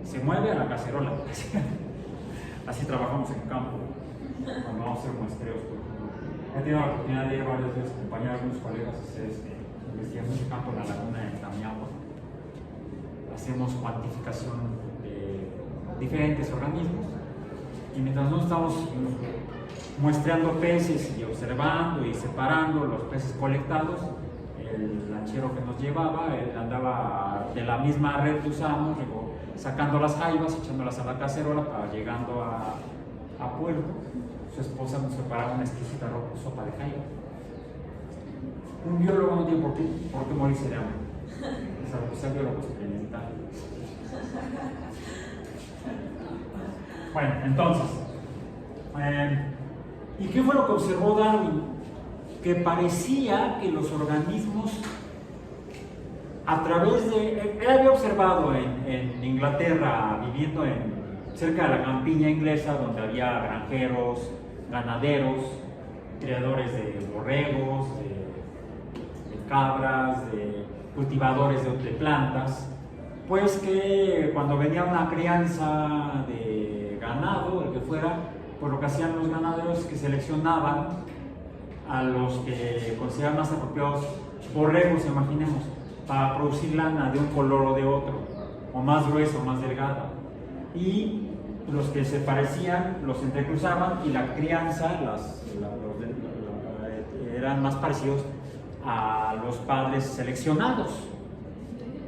Se mueve a la cacerola. Así trabajamos en campo cuando vamos a hacer muestreos. He tenido la oportunidad de ir varias veces acompañar a algunos colegas a hacer investigación de campo en la laguna de Tamiagua. hacemos cuantificación de diferentes organismos, y mientras nosotros estamos muestreando peces y observando y separando los peces colectados, el lanchero que nos llevaba, él andaba de la misma red que usamos, sacando las jaivas, echándolas a la cacerola para llegando a puerto. Su esposa nos preparaba una exquisita sopa de jaiba. Un biólogo no tiene por qué morirse de hambre, salvo que sea biólogo experimental. Bueno, entonces, ¿y qué fue lo que observó Darwin? Que parecía que los organismos, a través de... Él había observado en Inglaterra, viviendo cerca de la campiña inglesa, donde había granjeros, ganaderos, criadores de borregos, de cabras, de cultivadores de plantas, pues que cuando venía una crianza de ganado, el que fuera, pues lo que hacían los ganaderos es que seleccionaban a los que consideraban más apropiados, borregos, imaginemos, para producir lana de un color o de otro, o más gruesa o más delgada, y los que se parecían los entrecruzaban, y la crianza eran más parecidos a los padres seleccionados.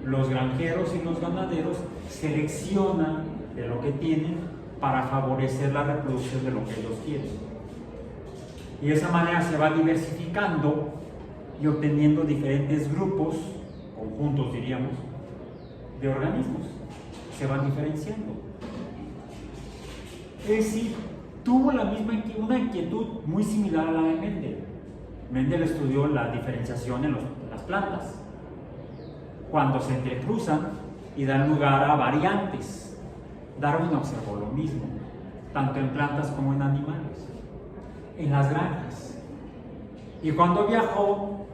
Los granjeros y los ganaderos seleccionan de lo que tienen para favorecer la reproducción de lo que ellos quieren. Y de esa manera se va diversificando y obteniendo diferentes grupos, conjuntos diríamos, de organismos. Se van diferenciando. Es decir, tuvo una inquietud muy similar a la de Mendel. Mendel estudió la diferenciación en las plantas, cuando se entrecruzan y dan lugar a variantes. Darwin observó lo mismo, tanto en plantas como en animales, en las granjas. Y cuando viajó,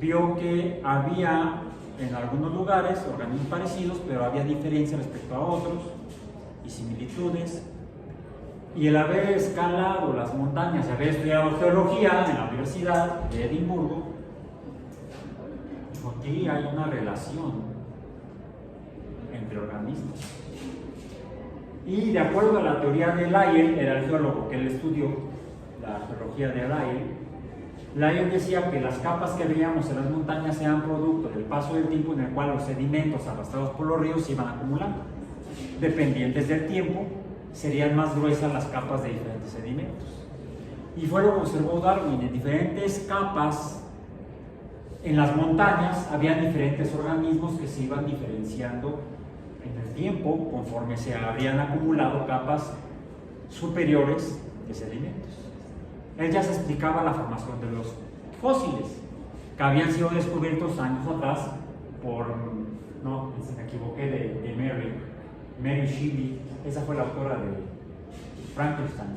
vio que había en algunos lugares organismos parecidos, pero había diferencias respecto a otros y similitudes. Y el haber escalado las montañas, haber estudiado geología en la Universidad de Edimburgo, dijo: aquí hay una relación entre organismos. Y de acuerdo a la teoría de Lyell, era el geólogo que él estudió, la geología de Lyell decía que las capas que veíamos en las montañas eran producto del paso del tiempo, en el cual los sedimentos arrastrados por los ríos se iban acumulando. Dependientes del tiempo, serían más gruesas las capas de diferentes sedimentos. Y fue lo que observó Darwin. En diferentes capas en las montañas había diferentes organismos que se iban diferenciando en el tiempo conforme se habrían acumulado capas superiores de sedimentos. Él ya se explicaba la formación de los fósiles, que habían sido descubiertos años atrás por, no, me equivoqué, de Mary Shelley. Esa fue la autora de Frankenstein.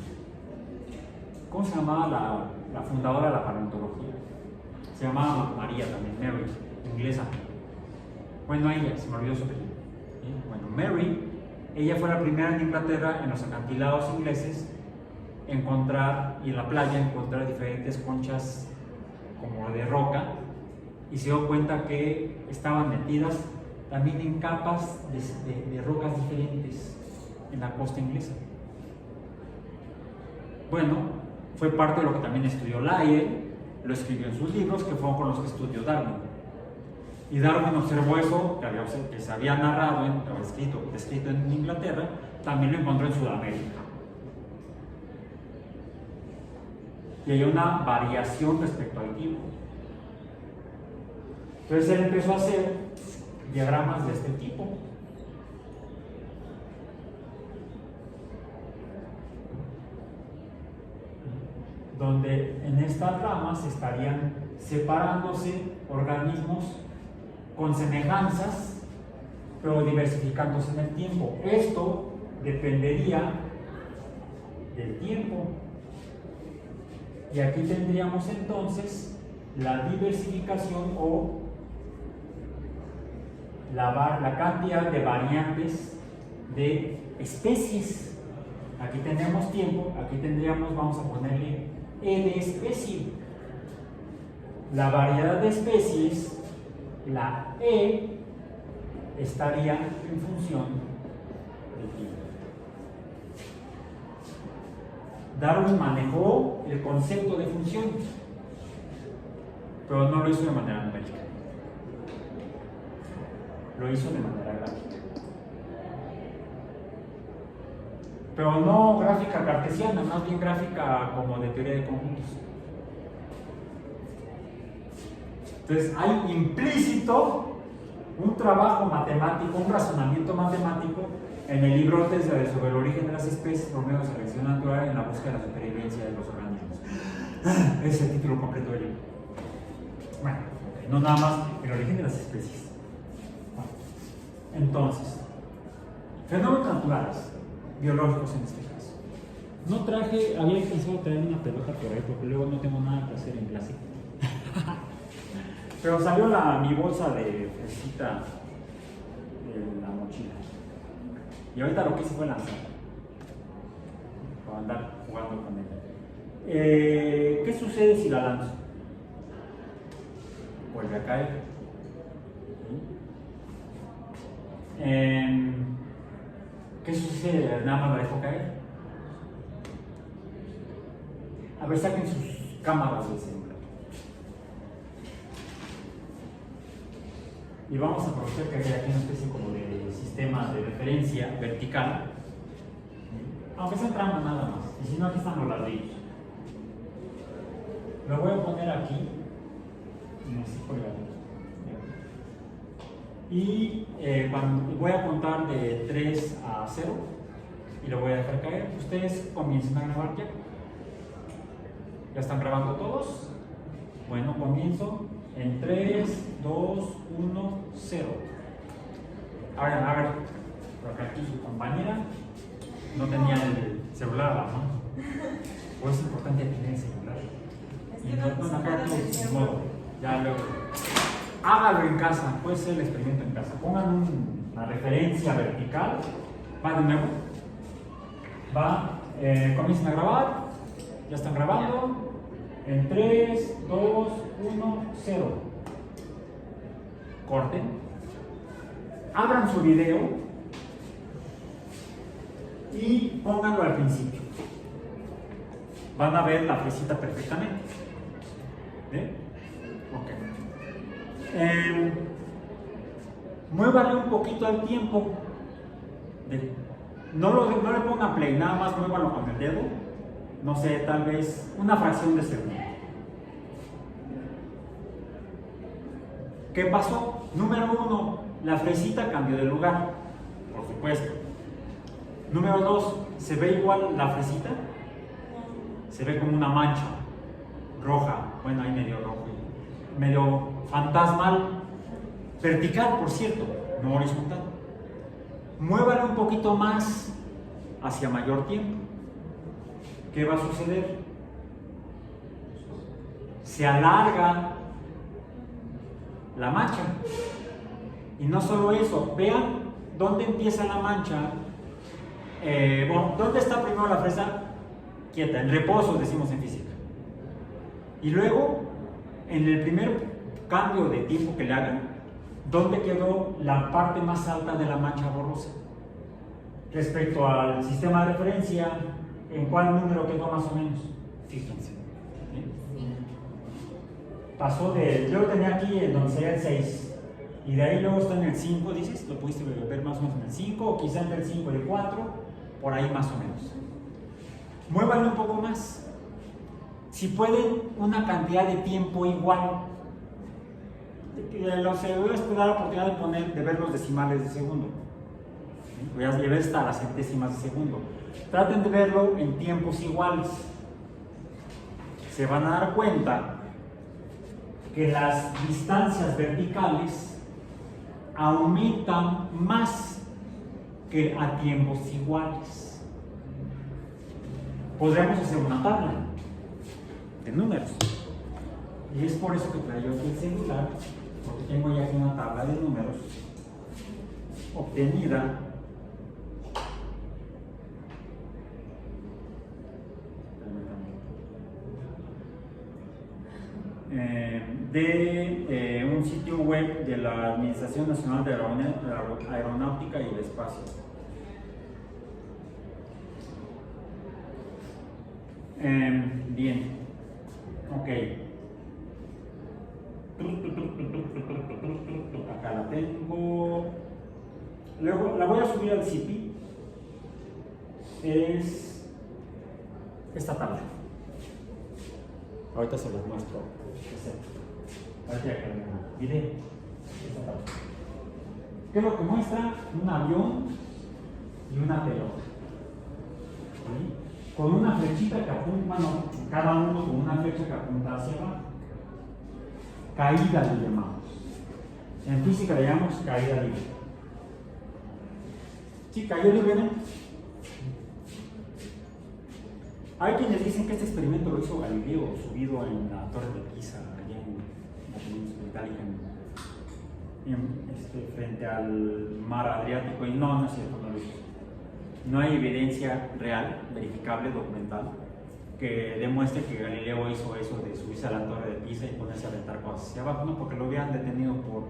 ¿Cómo se llamaba la fundadora de la paleontología? Se llamaba María también, Mary, inglesa. Bueno, ella, se me olvidó su apellido. Bueno, Mary, ella fue la primera en Inglaterra, en los acantilados ingleses, encontrar, y en la playa encontrar diferentes conchas como de roca, y se dio cuenta que estaban metidas también en capas de rocas diferentes en la costa inglesa. Bueno, fue parte de lo que también estudió Lyell, lo escribió en sus libros, que fueron con los que estudió Darwin. Y Darwin observó eso, que se había narrado, descrito en Inglaterra, también lo encontró en Sudamérica. Y hay una variación respecto al tiempo. Entonces él empezó a hacer diagramas de este tipo. Donde en estas ramas estarían separándose organismos con semejanzas, pero diversificándose en el tiempo. Esto dependería del tiempo. Y aquí tendríamos entonces la diversificación o la cantidad de variantes de especies. Aquí tenemos tiempo, aquí tendríamos, vamos a ponerle E de especie. La variedad de especies, la E, estaría en función del tiempo. Darwin manejó el concepto de función, pero no lo hizo de manera numérica, lo hizo de manera gráfica. Pero no gráfica cartesiana, más bien gráfica como de teoría de conjuntos. Entonces hay implícito un trabajo matemático, un razonamiento matemático en el librote sobre el origen de las especies por medio de selección natural en la búsqueda de la supervivencia de los organismos. Ese es el título completo del libro. Bueno, no nada más el origen de las especies. Entonces, fenómenos naturales, biológicos en este caso. No traje, había pensado traer una pelota por ahí porque luego no tengo nada que hacer en clase. Pero salió mi bolsa de fresita de la mochila. Y ahorita lo que hice fue lanzar. Para andar jugando con ella. ¿Qué sucede si la lanzo? Vuelve a caer. ¿Qué sucede? Nada más la dejo caer. A ver, saquen sus cámaras de celular. Y vamos a aprovechar que hay aquí una especie como de sistema de referencia vertical, aunque sea entrando nada más, y si no, aquí están los ladrillos. Lo voy a poner aquí, no sé, colgado. Y cuando voy a contar de 3 a 0 y lo voy a dejar caer. Ustedes comiencen a grabar ya. ¿Ya están grabando todos? Bueno, comienzo en 3, 2, 1, 0. Ahora, a ver, porque aquí su compañera no tenía el celular a la mano. Pues es importante tener el celular. Y no sacar tu modo. Ya luego. Hágalo en casa, puede ser el experimento en casa. Pongan una referencia vertical. Va de nuevo. Comiencen a grabar. Ya están grabando. En 3, 2, 1, 0. Corten. Abran su video y pónganlo al principio. Van a ver la fresita perfectamente. ¿Ve? Ok. Muévale un poquito al tiempo. No le pongan play, nada más muévalo con el dedo. No sé, tal vez una fracción de segundo. ¿Qué pasó? Número 1, la fresita cambió de lugar, por supuesto. Número 2, ¿se ve igual la fresita? Se ve como una mancha roja, bueno, ahí medio rojo, medio fantasmal, vertical, por cierto, no horizontal. Muévalo un poquito más hacia mayor tiempo. ¿Qué va a suceder? Se alarga la mancha. Y no solo eso, vean dónde empieza la mancha. ¿Dónde está primero la fresa? Quieta, en reposo, decimos en física. Y luego, en el primer cambio de tiempo que le hagan, ¿dónde quedó la parte más alta de la mancha borrosa? Respecto al sistema de referencia, ¿en cuál número quedó más o menos? Fíjense. Pasó yo lo tenía aquí en donde sería el 6. Y de ahí luego está en el 5, dices, lo pudiste ver más o menos en el 5, o quizá entre el 5 y el 4, por ahí más o menos. Muévanlo un poco más. Si pueden, una cantidad de tiempo igual. Les voy a dar la oportunidad de ver los decimales de segundo. Voy a llevar hasta las centésimas de segundo. Traten de verlo en tiempos iguales. Se van a dar cuenta que las distancias verticales aumentan más que a tiempos iguales. Podríamos hacer una tabla de números. Y es por eso que traigo aquí el celular, porque tengo ya aquí una tabla de números obtenida de un sitio web de la Administración Nacional de Aeronáutica y el Espacio. Bien, ok. Acá la tengo. Luego la voy a subir al CIPI. Es esta tabla. Ahorita se los muestro. Mire, esta tabla. ¿Qué es lo que muestra? Un avión y una pelota. ¿Sí? Con una flechita que apunta, bueno, cada uno con una flecha que apunta hacia abajo. Caída le llamamos. En física le llamamos caída libre. ¿Sí, cayó libre, no? Hay quienes dicen que este experimento lo hizo Galileo, subido en la Torre de Pisa, allá en la península itálica, frente al mar Adriático, y no es cierto, no lo hizo. No hay evidencia real, verificable, documental, que demuestre que Galileo hizo eso de subirse a la Torre de Pisa y ponerse a aventar cosas hacia abajo, no, porque lo hubieran detenido por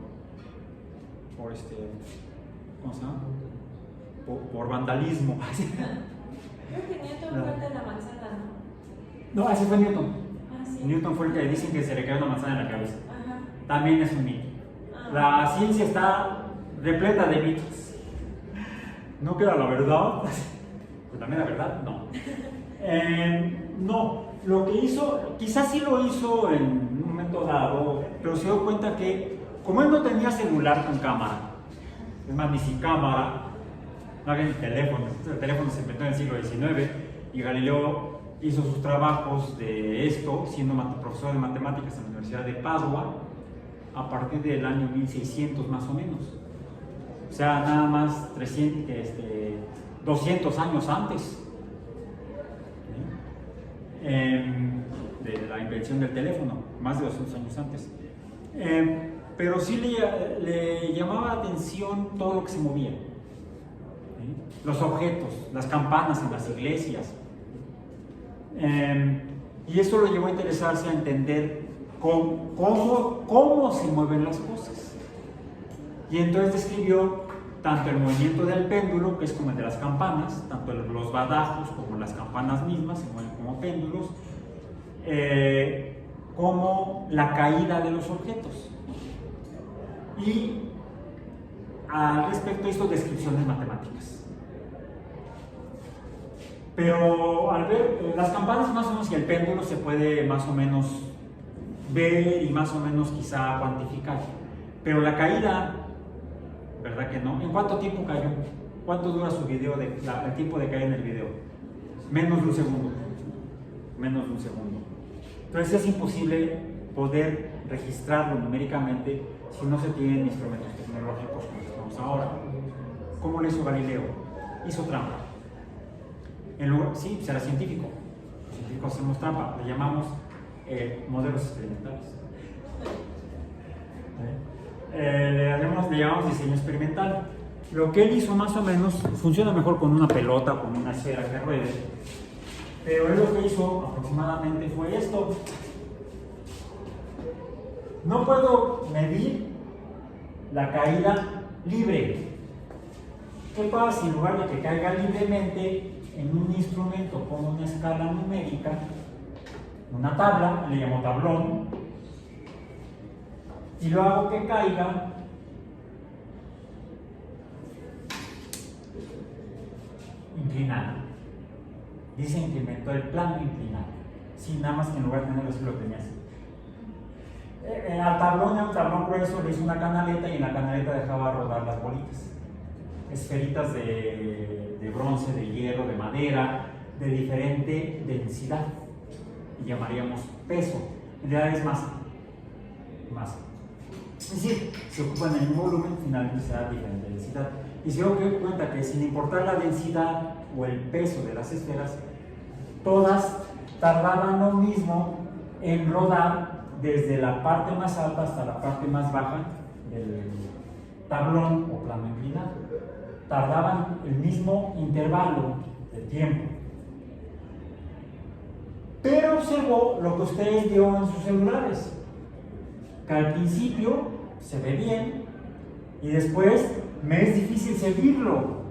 ¿cómo se llama? Por vandalismo. Creo que Newton fue el de la manzana, ¿no? No, ese fue Newton. Ah, sí. Newton fue el que dicen que se le cayó una manzana en la cabeza. Ajá. También es un mito. La ciencia está repleta de mitos. ¿No queda la verdad? Pues también la verdad, no. No, lo que hizo, quizás sí lo hizo en un momento dado, pero se dio cuenta que, como él no tenía celular con cámara, es más, ni sin cámara, no había ni teléfono, el teléfono se inventó en el siglo XIX y Galileo hizo sus trabajos de esto, siendo profesor de matemáticas en la Universidad de Padua, a partir del año 1600 más o menos. O sea, nada más 200 años antes de la invención del teléfono, más de 200 años antes. Pero sí le llamaba la atención todo lo que se movía. Los objetos, las campanas en las iglesias. Y eso lo llevó a interesarse a entender cómo se mueven las cosas. Y entonces describió tanto el movimiento del péndulo, que es como el de las campanas, tanto los badajos como las campanas mismas se mueven como péndulos, como la caída de los objetos. Y al respecto hizo descripciones matemáticas. Pero al ver las campanas más o menos y el péndulo se puede más o menos ver y más o menos quizá cuantificar. Pero la caída, ¿verdad que no? ¿En cuánto tiempo cayó? ¿Cuánto dura su video, el tiempo de caer en el video? Menos de un segundo. Menos de un segundo. Entonces es imposible poder registrarlo numéricamente si no se tienen instrumentos tecnológicos como estamos ahora. ¿Cómo lo hizo Galileo? Hizo trampa. Sí, será científico. Los científicos hacemos trampa, le llamamos modelos experimentales. Le llamamos diseño experimental. Lo que él hizo más o menos funciona mejor con una pelota, con una esfera que ruede, pero él lo que hizo aproximadamente fue esto. No puedo medir la caída libre. ¿Qué pasa si en lugar de que caiga libremente en un instrumento pongo una escala numérica, una tabla, le llamo tablón, y lo hago que caiga inclinado? Dicen que inventó el plano inclinado. Sí, nada más que en lugar de tenerlo así lo tenía así. Al tablón, a un tablón grueso, le hizo una canaleta y en la canaleta dejaba rodar las bolitas. Esferitas de bronce, de hierro, de madera, de diferente densidad. Y llamaríamos peso. En realidad es masa. Es decir, se ocupan el mismo volumen, finalmente se da diferente densidad. Y se dio cuenta que sin importar la densidad o el peso de las esferas, todas tardaban lo mismo en rodar desde la parte más alta hasta la parte más baja del tablón o plano inclinado. Tardaban el mismo intervalo de tiempo. Pero observó lo que ustedes vieron en sus celulares. que al principio se ve bien y después me es difícil seguirlo.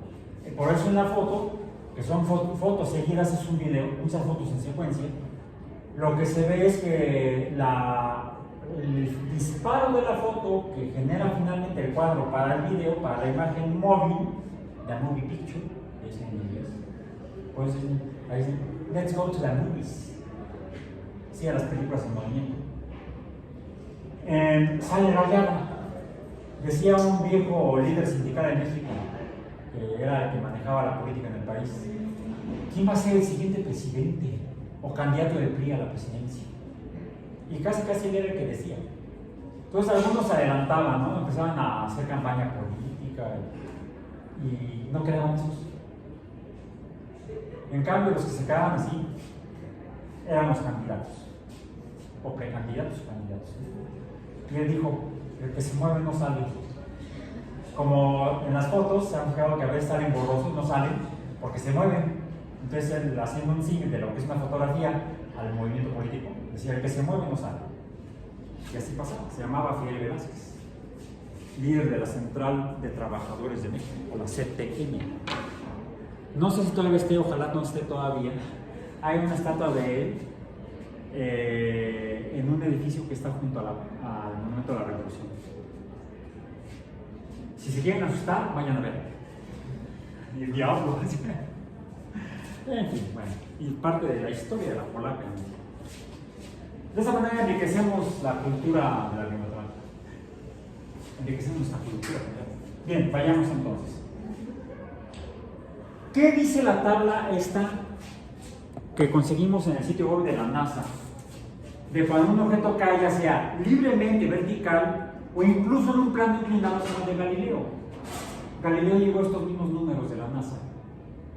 Por eso en la foto, que son fotos seguidas, es un video, muchas fotos en secuencia, lo que se ve es que el disparo de la foto que genera finalmente el cuadro para el video, para la imagen móvil, la movie picture, es en inglés, pues ahí dice, let's go to the movies, sí, a las películas en movimiento. Sale rayada. Decía un viejo líder sindical en México, que era el que manejaba la política en el país, ¿quién va a ser el siguiente presidente o candidato del PRI a la presidencia? Y casi él era el que decía. Entonces algunos se adelantaban, ¿no? Empezaban a hacer campaña política y no quedaban esos. En cambio, los que se quedaban así eran los candidatos, o precandidatos o candidatos. Y él dijo, el que se mueve no sale. Como en las fotos se han fijado que a veces salen borrosos, no salen porque se mueven. Entonces él, haciendo un símil de lo que es una fotografía al movimiento político, decía, el que se mueve no sale. Y así pasaba. Se llamaba Fidel Velázquez, líder de la Central de Trabajadores de México, o la CTM. No sé si todavía esté, ojalá no esté todavía. Hay una estatua de él en un edificio que está junto al Monumento de la Revolución. Si se quieren asustar, vayan a ver. Y el diablo. En fin, bueno, y parte de la historia de la polaca. De esa manera enriquecemos la cultura de la biblioteca. Enriquecemos nuestra cultura. Bien, vayamos entonces. ¿Qué dice la tabla esta que conseguimos en el sitio web de la NASA? De cuando un objeto cae, ya sea libremente vertical o incluso en un plano inclinado como el de Galileo. Galileo llegó a estos mismos números de la NASA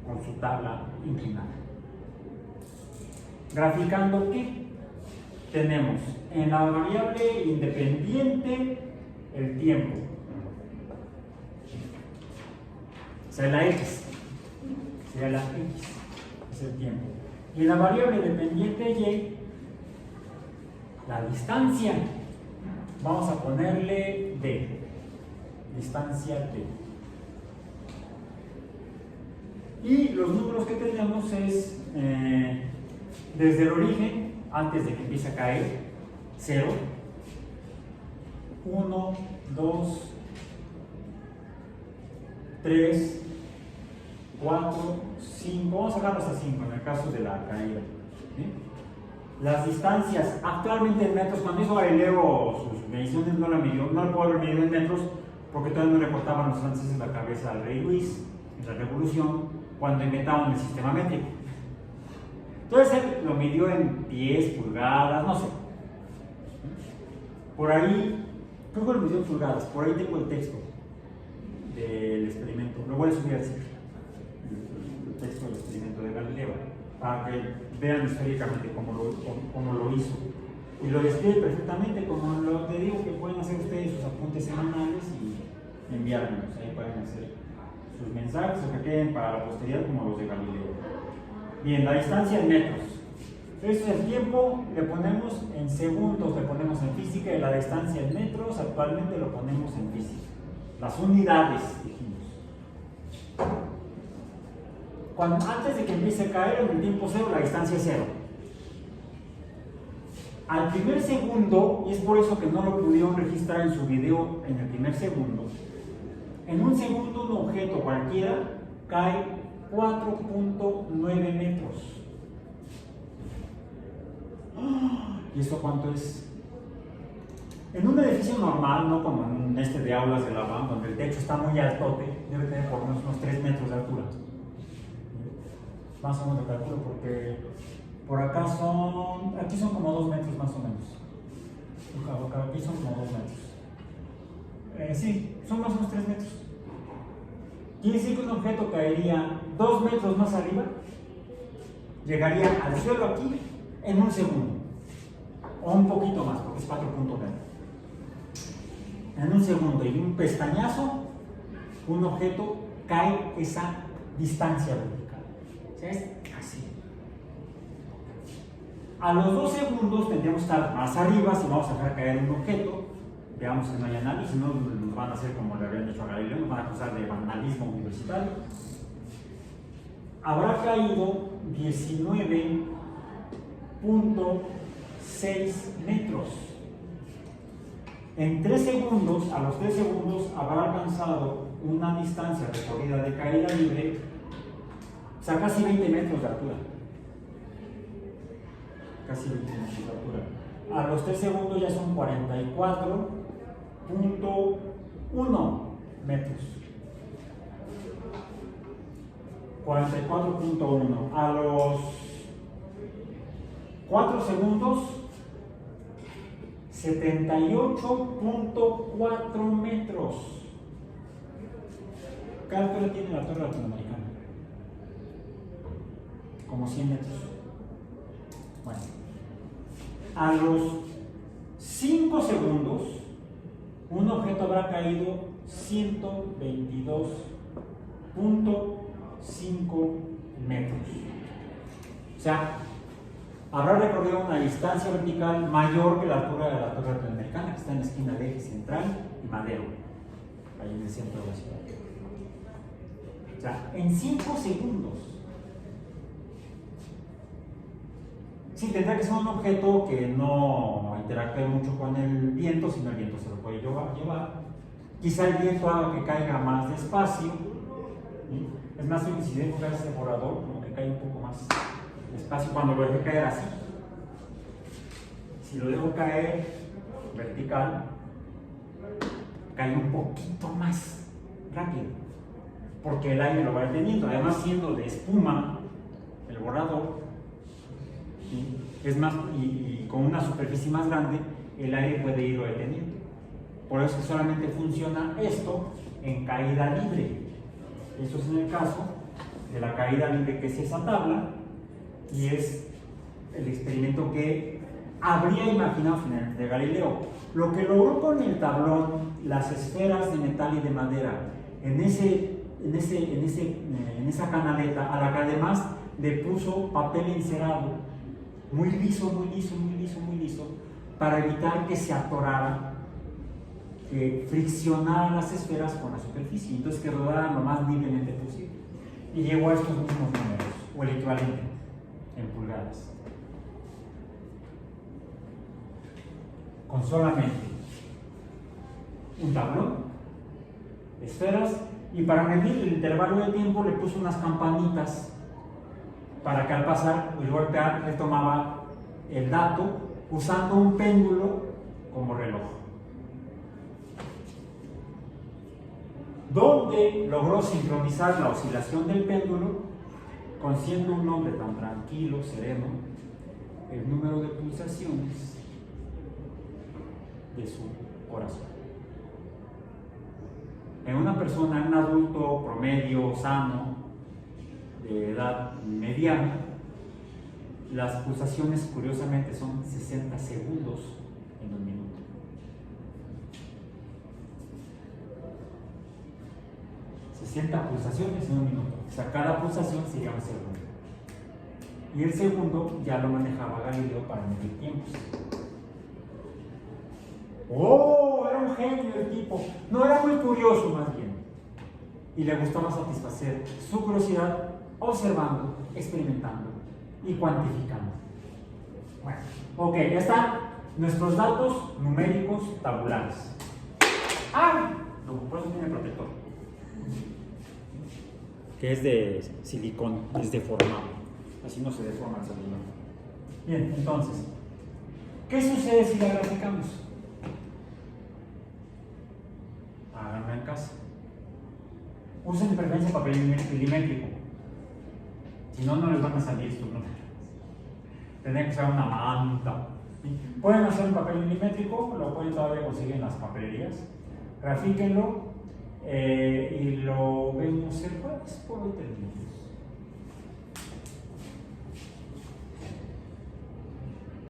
con su tabla inclinada. Graficando ¿qué? Tenemos en la variable independiente el tiempo, o sea, la X, sería la X, es el tiempo. Y en la variable dependiente Y, la distancia, vamos a ponerle D, distancia D. Y los números que tenemos es desde el origen, antes de que empiece a caer, 0, 1, 2, 3, 4, 5, vamos a sacarlo hasta 5 en el caso de la caída. ¿Sí? Las distancias, actualmente en metros, cuando hizo Galileo sus mediciones no lo puedo haber medido en metros porque todavía no le cortaban los franceses la cabeza al rey Luis en la Revolución cuando inventaron el sistema métrico. Entonces él lo midió en pies, pulgadas, no sé. Por ahí, creo que lo midió en pulgadas, por ahí tengo el texto del experimento, lo voy a subir al sitio, el texto del experimento de Galileo, para que vean históricamente cómo lo hizo. Y lo describe perfectamente, como te digo que pueden hacer ustedes sus apuntes semanales y enviármelos, ahí pueden hacer sus mensajes o que queden para la posteridad como los de Galileo. Bien, la distancia en metros. Esto es el tiempo, le ponemos en segundos, le ponemos en física, y la distancia en metros actualmente lo ponemos en física. Las unidades, dijimos. Antes de que empiece a caer en el tiempo cero, la distancia es 0. Al primer segundo, y es por eso que no lo pudieron registrar en su video en el primer segundo, en un segundo un objeto cualquiera cae 4.9 metros. ¿Y esto cuánto es? En un edificio normal, no como en este de aulas de la UAM, donde el techo está muy altote, debe tener por lo menos unos 3 metros de altura. Más o menos lo calculo porque por acá aquí son como 2 metros más o menos. Aquí son como 2 metros. Sí, son más o menos 3 metros. Quiere decir que un objeto caería 2 metros más arriba, llegaría al suelo aquí en un segundo, o un poquito más, porque es 4.9. En un segundo y un pestañazo, un objeto cae esa distancia vertical. O sea, es así. A los 2 segundos tendríamos que estar más arriba si vamos a dejar caer un objeto. Veamos que no hay análisis, no nos van a hacer como le habían dicho a Galileo, nos van a acusar de vandalismo universitario. Habrá caído 19.6 metros. En 3 segundos, a los 3 segundos, habrá alcanzado una distancia recorrida de caída libre, o sea, casi 20 metros de altura. Casi 20 metros de altura. A los 3 segundos ya son 44.1 metros. 44.1. A los 4 segundos, 78.4 metros. ¿Qué altura tiene la torre latinoamericana? Como 100 metros. Bueno, a los 5 segundos, un objeto habrá caído 122.5 metros. O sea, habrá recorrido una distancia vertical mayor que la altura de la torre latinoamericana, que está en la esquina de Eje Central y Madero, ahí en el centro de la ciudad. O sea, en 5 segundos. Sí, tendrá que ser un objeto que no interactúe mucho con el viento, sino el viento se lo puede llevar. Quizá el viento haga que caiga más despacio. ¿Sí? Es más, si dejo caer ese borrador, como que cae un poco más despacio cuando lo deje caer así. Si lo dejo caer vertical, cae un poquito más rápido, porque el aire lo va deteniendo. Además, siendo de espuma el borrador, ¿sí? Es más, y con una superficie más grande, el aire puede irlo deteniendo. Por eso es que solamente funciona esto en caída libre. Eso es en el caso de la caída libre, que es esa tabla, y es el experimento que habría imaginado finalmente Galileo. Lo que logró con el tablón, las esferas de metal y de madera, en esa canaleta, a la que además le puso papel encerado, muy liso, para evitar que se atorara, que friccionaran las esferas con la superficie, entonces que rodaran lo más libremente posible. Y llegó a estos mismos números, o el equivalente, en pulgadas. Con solamente un tablón, esferas, y para medir el intervalo de tiempo le puso unas campanitas para que al pasar y golpear le tomaba el dato usando un péndulo como reloj. Donde logró sincronizar la oscilación del péndulo, con siendo un hombre tan tranquilo, sereno, el número de pulsaciones de su corazón. En una persona, en un adulto promedio, sano, de edad mediana, las pulsaciones curiosamente son 60 segundos en un minuto. Pulsaciones en un minuto. O sea, cada pulsación sería un segundo. Y el segundo ya lo manejaba Galileo para medir tiempos. ¡Oh! Era un genio el tipo. No, era muy curioso más bien. Y le gustaba satisfacer su curiosidad observando, experimentando y cuantificando. Bueno, ok, ya están nuestros datos numéricos tabulares. ¡Ah! No, por eso tiene protector. Que es de silicón, es deformado. Así no se deforma el celular. Bien, entonces, ¿qué sucede si la graficamos? Háganlo en casa. Usen de preferencia papel milimétrico. Si no, no les van a salir estos números. Tendrían que usar una manta. ¿Sí? Pueden hacer un papel milimétrico, lo pueden todavía conseguir en las papelerías. Grafíquenlo y lo vemos el jueves. Por hoy terminamos.